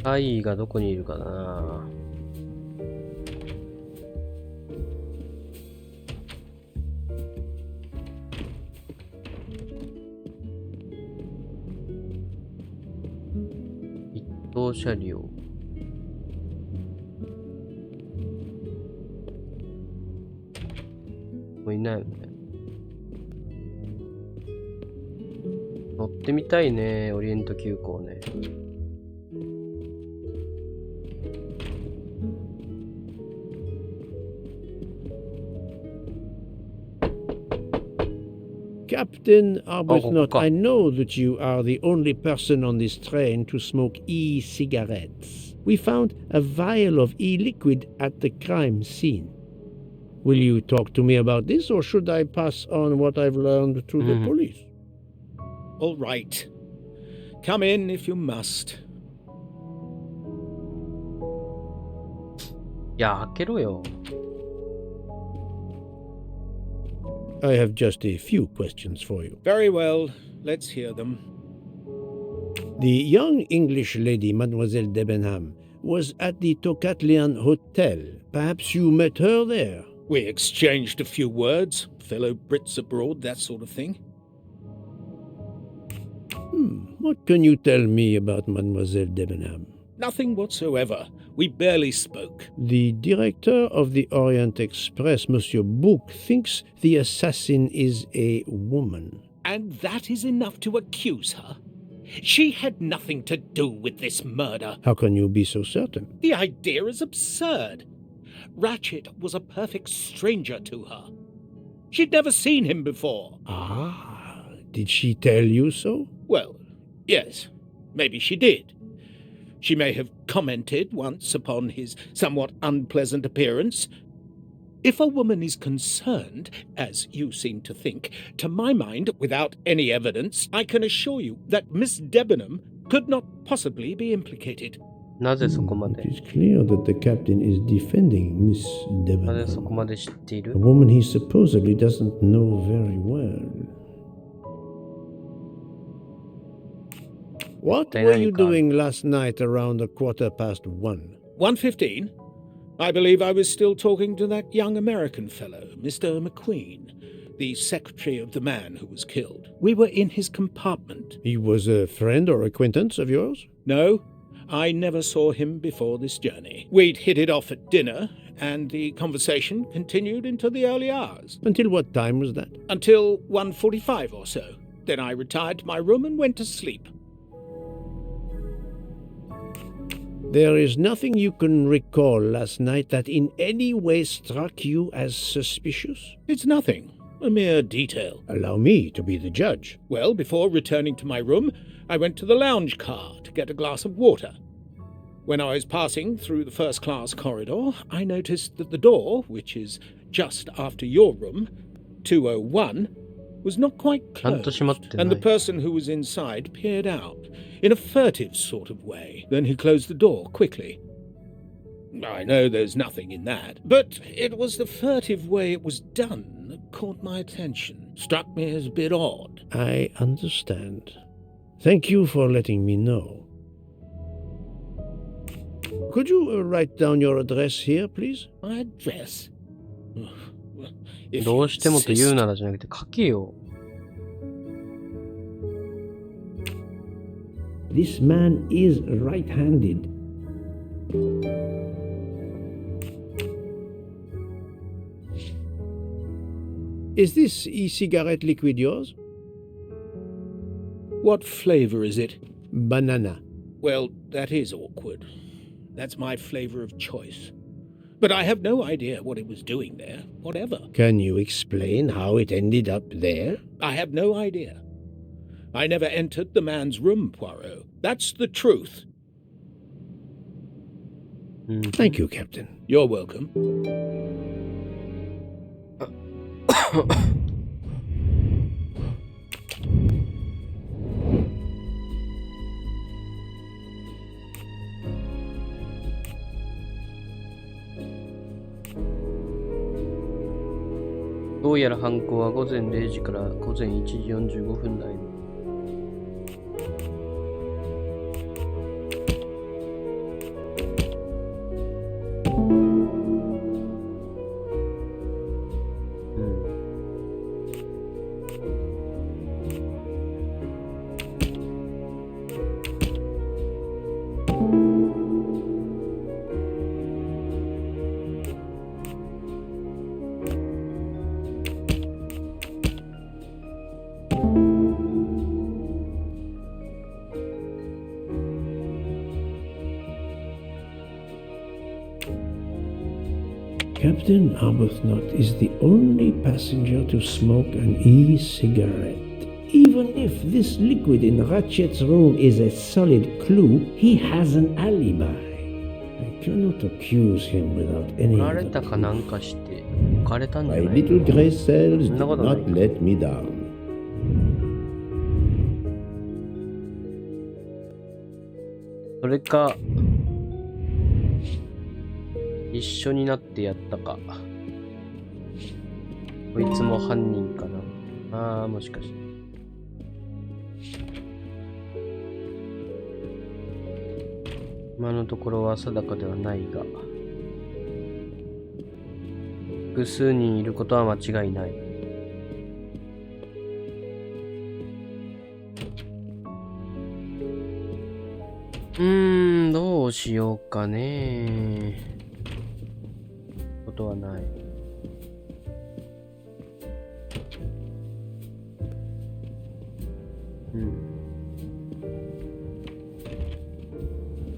アイがどこにいるかな。一等車両。もういないよね。乗ってみたいね、オリエント急行ね。Captain Arbuthnot, I know that you are the only person on this train to smoke e-cigarettes. We found a vial of e-liquid at the crime scene. Will you talk to me about this, or should I pass on what I've learned to the police? All right. Come in if you must. いや、開けろよ。I have just a few questions for you. Very well. Let's hear them. The young English lady, Mademoiselle Debenham, was at the Tocatlian Hotel. Perhaps you met her there? We exchanged a few words. Fellow Brits abroad, that sort of thing. What can you tell me about Mademoiselle Debenham? Nothing whatsoever. We barely spoke. The director of the Orient Express, Monsieur Bouc, thinks the assassin is a woman. And that is enough to accuse her? She had nothing to do with this murder. How can you be so certain? The idea is absurd. Ratchet was a perfect stranger to her. She'd never seen him before. Ah, did she tell you so? Well, yes, maybe she did. She may have commented once upon his somewhat unpleasant appearance. If a woman is concerned, as you seem to think, to my mind, without any evidence, I can assure you that Miss Debenham could not possibly be implicated. なぜそこまで It is clear that the captain is defending Miss なぜそ Debenham, こまで知っている a woman he supposedly doesn't know very well. What were you doing last night around 1:15? 1:15? I believe I was still talking to that young American fellow, Mr. McQueen, the secretary of the man who was killed. We were in his compartment. He was a friend or acquaintance of yours? No, I never saw him before this journey. We'd hit it off at dinner, and the conversation continued into the early hours. Until what time was that? Until 1:45 or so. Then I retired to my room and went to sleep. There is nothing you can recall last night that in any way struck you as suspicious? It's nothing. A mere detail. Allow me to be the judge. Well, before returning to my room, I went to the lounge car to get a glass of water. When I was passing through the first-class corridor, I noticed that the door, which is just after your room, 201, was not quite closed, and the person who was inside peered out in a furtive sort of way. Then he closed the door quickly. I know there's nothing in that, but it was the furtive way it was done that caught my attention. Struck me as a bit odd. I understand. Thank you for letting me know. Could you write down your address here, please? My address? どうしてもと言うならじゃなくて書けよ。This man is right-handed. Is this e-cigarette liquid yours? What flavor is it? Banana. Well, that is awkward. That's my flavor of choice. But I have no idea what it was doing there, whatever. Can you explain how it ended up there? I have no idea. I never entered the man's room, Poirot. That's the truth. Thank you, Captain. You're welcome. どうやら犯行は午前0時から午前1時45分だい。Captain Arbuthnot is the only passenger to smoke an e-cigarette. Even if this liquid in Ratchet's room is a solid clue, he has an alibi. I cannot accuse him without any 怒られたかなんかして浮かれたんじゃ My ない little grey cells did そんなことない not let me down. それか一緒になってやったか。こいつも犯人かな。ああ、もしかして。今のところは定かではないが、複数人いることは間違いない。どうしようかね。ことはない。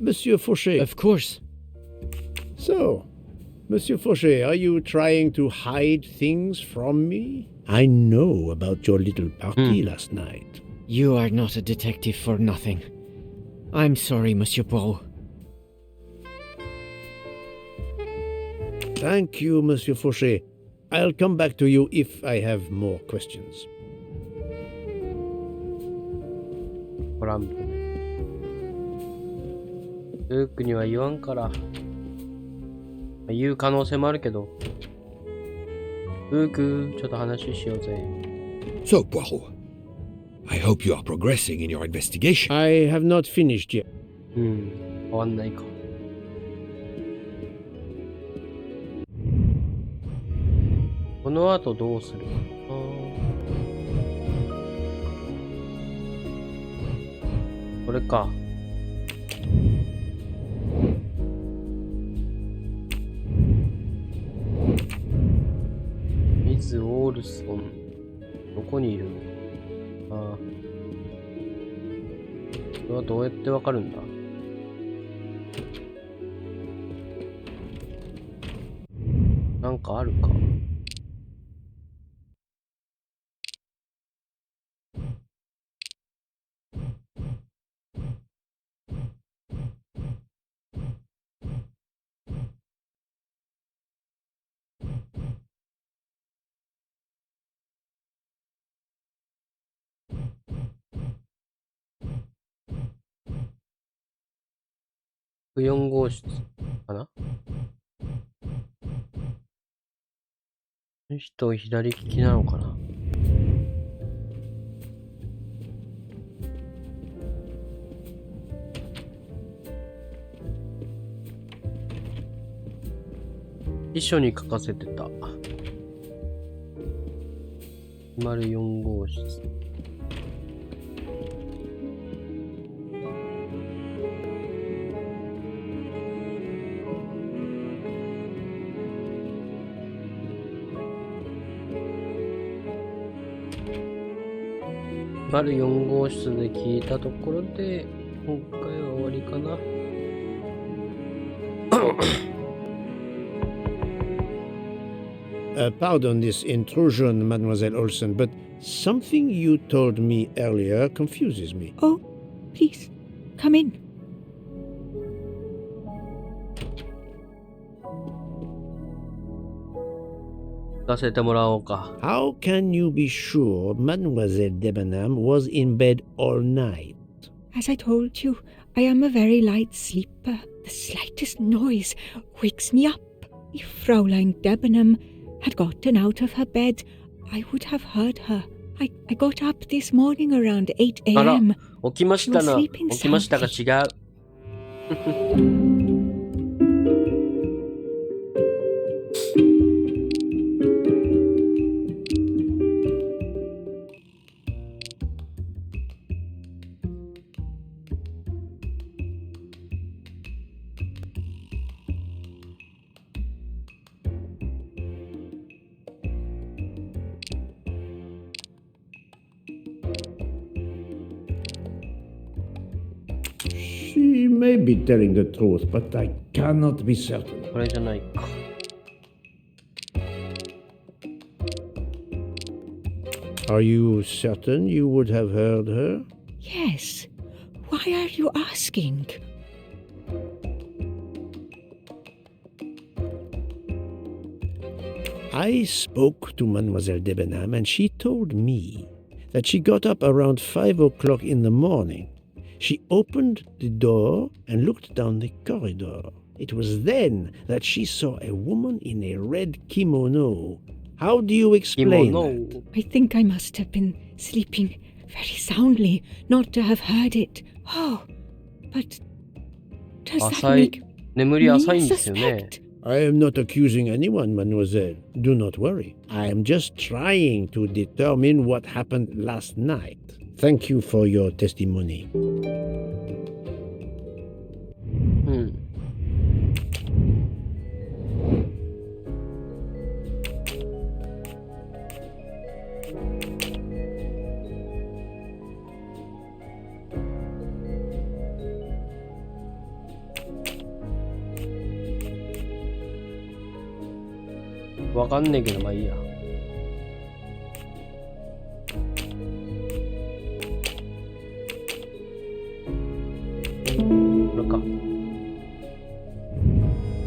Monsieur Fauchet. Of course. So, Monsieur Fauchet, are you trying to hide things from me? I know about your little party last night. You are not a detective for nothing. I'm sorry, Monsieur Poirot. Thank you, Monsieur Fauchet. I'll come back to you if I have more questions. トランプね。ルークには言わんから。言う可能性もあるけど。ルーク、ちょっと話しようぜ。So, Poirot, I hope you are progressing in your investigation. I have not finished yet. 終わんないか。この後どうするかな。これか。ミズ・オールソン。どこにいるの？ああ。これはどうやってわかるんだ？なんかあるか？4号室かな？この人左利きなのかな？辞書に書かせてた。4号室。204号室で聞いたところで、今回は終わりかな。Pardon this intrusion, Mademoiselle Olsen, but something you told me earlier confuses me. Oh, please, come in. How can you be sure Mademoiselle Debenham was in bed all night? As I told you, I am a very light sleeper. The slightest noise wakes me up. If Fraulein Debenham had gotten out of her bed, I would have heard her. I got up this morning around 8 a.m. 起きましたな。起きましたが違う。She may be telling the truth, but I cannot be certain. これじゃないか。Are you certain you would have heard her? Yes. Why are you asking? I spoke to Mademoiselle Debenham and she told me that she got up around 5 o'clock in the morning. She opened the door and looked down the corridor. It was then that she saw a woman in a red kimono. How do you explain that? I think I must have been sleeping very soundly not to have heard it. Oh, but does that make me suspect? I am not accusing anyone, mademoiselle. Do not worry. I am just trying to determine what happened last night. Thank you for your testimony. Waかんねえけど、まあいいや。これか。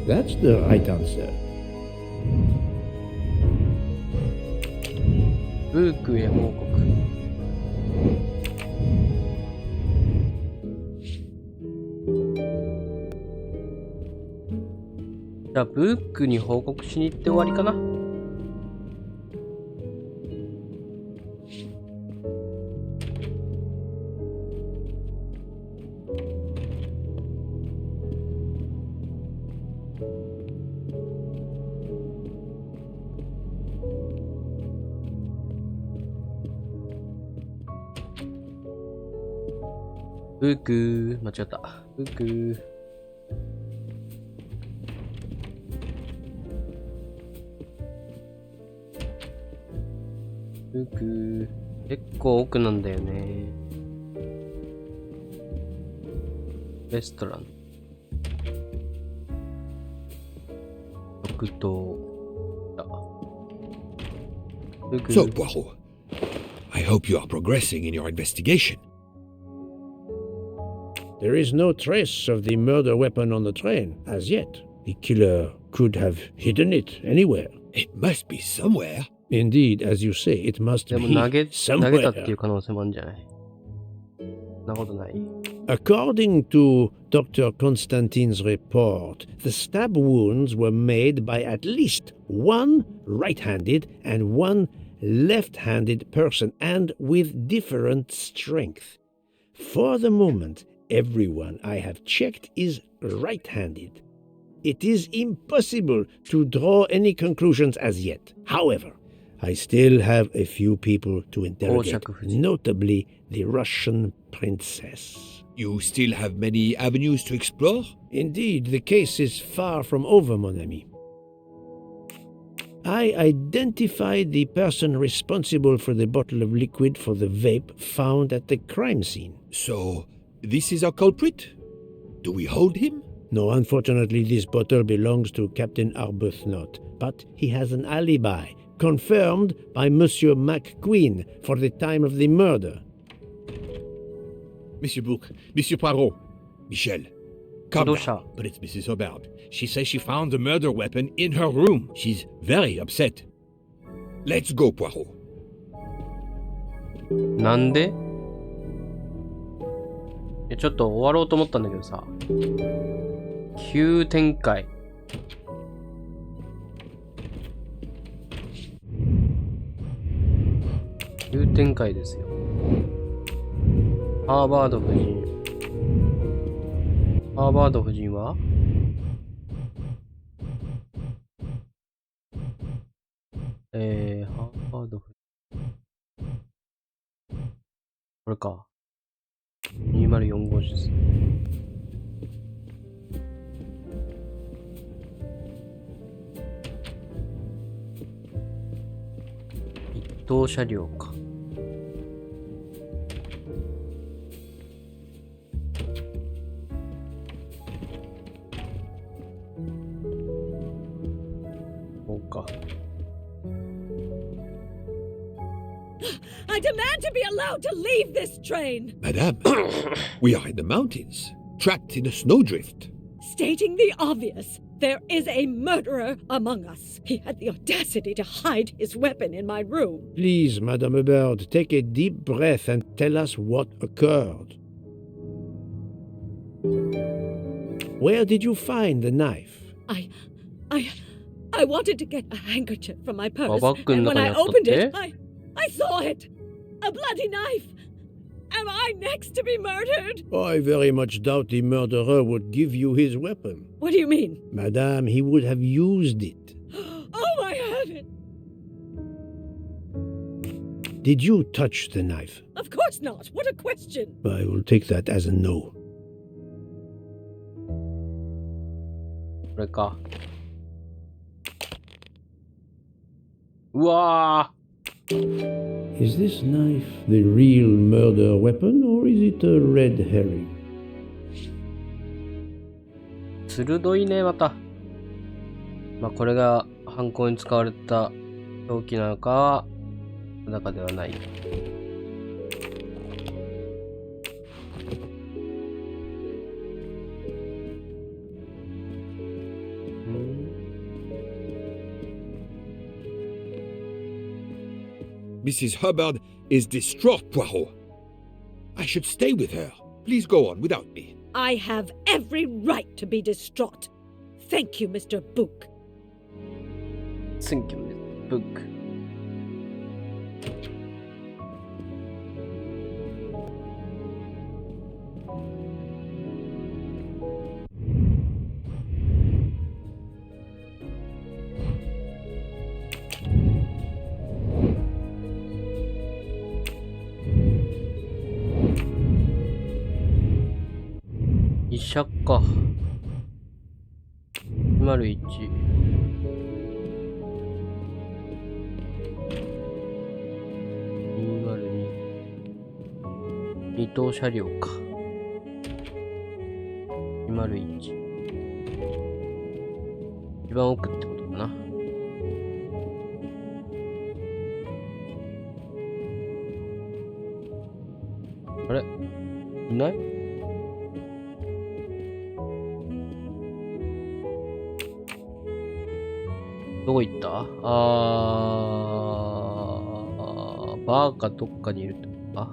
That's the right answer. ブークへ報告。じゃあ、ブークに報告しに行って終わりかな。ブーク間違った。ブークブーク結構奥なんだよね。レストラン食堂。So, Poirot, I hope you are progressing in your investigation. There is no trace of the murder weapon on the train, as yet. The killer could have hidden it anywhere. It must be somewhere. Indeed, as you say, it must be 投げた somewhere. っていう可能性もあるんじゃない？そんなことない。According to Dr. Constantine's report, the stab wounds were made by at least one right-handed and one left-handed person, and with different strength. For the moment, everyone I have checked is right-handed. It is impossible to draw any conclusions as yet. However, I still have a few people to interrogate, notably the Russian princess. You still have many avenues to explore? Indeed, the case is far from over, mon ami. I identified the person responsible for the bottle of liquid for the vape found at the crime scene. So, this is our culprit? Do we hold him? No, unfortunately, this bottle belongs to Captain Arbuthnot, but he has an alibi, confirmed by Monsieur McQueen for the time of the murder. Monsieur Bouc, Monsieur Poirot. Michel, calm down. But it's Mrs. Hubbard. She says she found the murder weapon in her room. She's very upset. Let's go, Poirot. なんで？ちょっと終わろうと思ったんだけどさ。急展開。急展開ですよ。ハーバード夫人。ハーバード夫人はハーバード夫人。これか。2045です。一等車両か。そうか。I demand to be allowed to leave this train! Madame, we are in the mountains, trapped in a snowdrift. Stating the obvious, there is a murderer among us. He had the audacity to hide his weapon in my room. Please, Madame Hubbard, take a deep breath and tell us what occurred. Where did you find the knife? I wanted to get a handkerchief from my purse, and when I opened it, I saw it! A bloody knife! Am I next to be murdered? I very much doubt the murderer would give you his weapon. What do you mean? Madame, he would have used it. Oh, I haven't! Did you touch the knife? Of course not! What a question! I will take that as a no. これか。うわー。Is this knife the real murder weapon, or is it a red herring? 鋭いね、また。まあ、これが犯行に使われた凶器なのかは定かではない。Mrs. Hubbard is distraught, Poirot. I should stay with her. Please go on without me. I have every right to be distraught. Thank you, Mr. Book. Thank you, Mr. Book.医者か。101。202。二等車両か。201。一番奥ってことかな。あれ？いない？どこ行った？バーかどっかにいるってことか？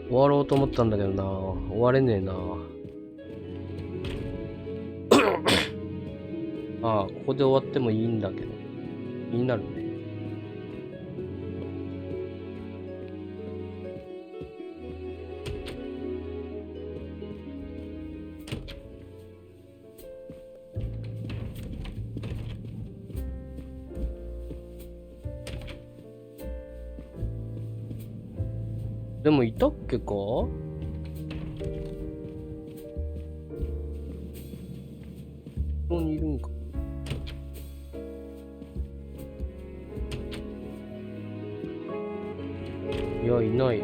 終わろうと思ったんだけどな。終われねえな。ここで終わってもいいんだけど。気になるね。でもいたっけか？いや、いない。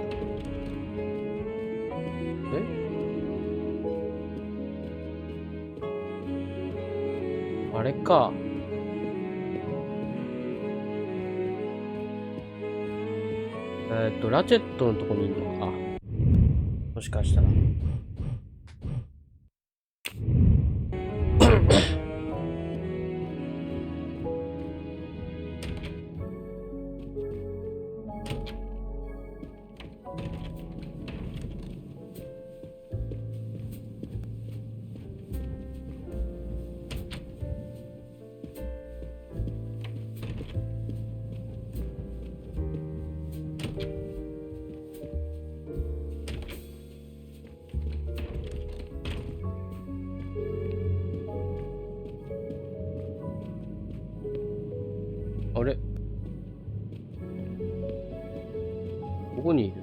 あれか。ラチェットのとこにいるのか。もしかしたら。あれ、どこにいる？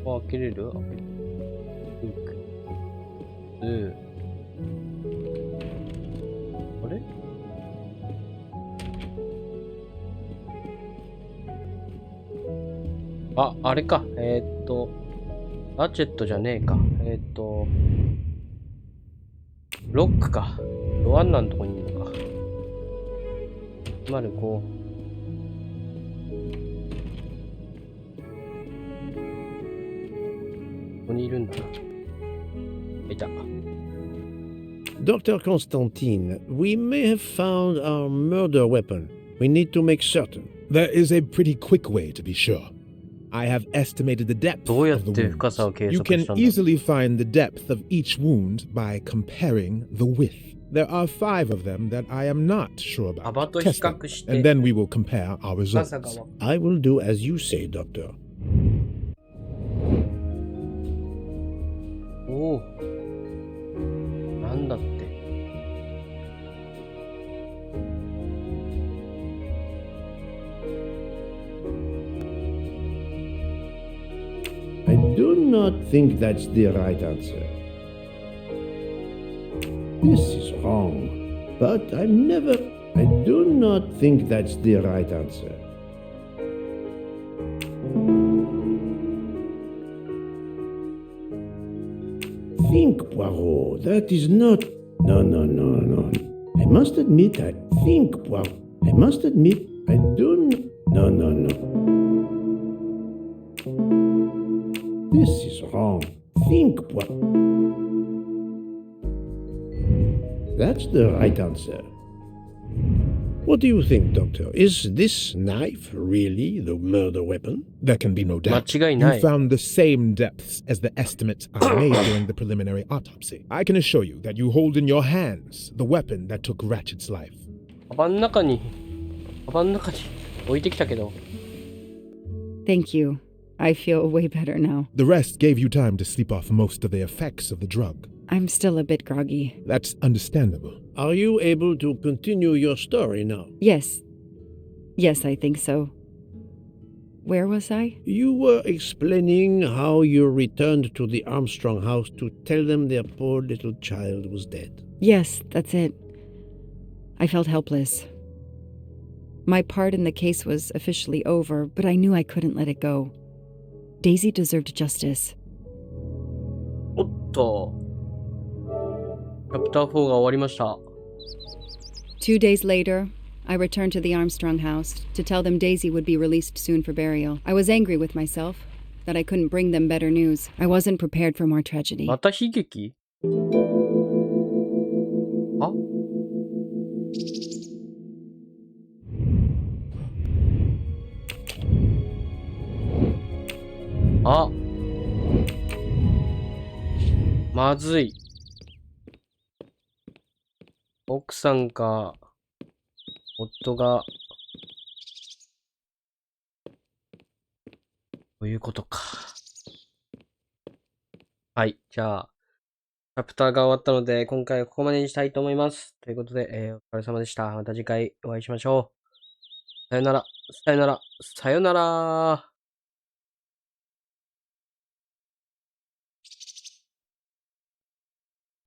開けれる？開けれる。ピンク。あれ？あ、あれか。ラチェットじゃねえか。ロックか。ドアンナのとこにいるのか。105。ここにいるんだな。いた。Dr. Constantine, we may have found our murder weapon. We need to make certain. There is a pretty quick way to be sure. I have estimated the depth of the wounds. You can easily find the depth of each wound by comparing the width. There are 5 of them that I am not sure about. Test them, and then we will compare our results. I will do as you say, Doctor. Oh. なんだって。I do not think that's the right answer. This is wrong. But I do not think that's the right answer. Think, Poirot. That is not... No. I must admit, I think, Poirot. I must admit, I do not... No. This is wrong. Think, Poirot. That's the right answer. What do you think, Doctor? Is this knife really the murder weapon? There can be no doubt. You found the same depths as the estimates I made during the preliminary autopsy. I can assure you that you hold in your hands the weapon that took Ratchet's life. カバンの中に置いてきたけど。Thank you. I feel way better now. The rest gave you time to sleep off most of the effects of the drug. I'm still a bit groggy. That's understandable. Are you able to continue your story now? Yes. Yes, I think so. Where was I? You were explaining how you returned to the Armstrong house to tell them their poor little child was dead. Yes, that's it. I felt helpless. My part in the case was officially over, but I knew I couldn't let it go. Daisy deserved justice. おっと。Chapter 4が終わりました。2 days later, I returned to the Armstrong house to tell them Daisy would be released soon for burial. I was angry with myself that I couldn't bring them better news. I wasn't prepared for more tragedy. また悲劇？あ？まずい。奥さんか、夫が、ということか。はい。じゃあ、チャプターが終わったので、今回はここまでにしたいと思います。ということで、お疲れ様でした。また次回お会いしましょう。さよなら。さよなら。さよなら。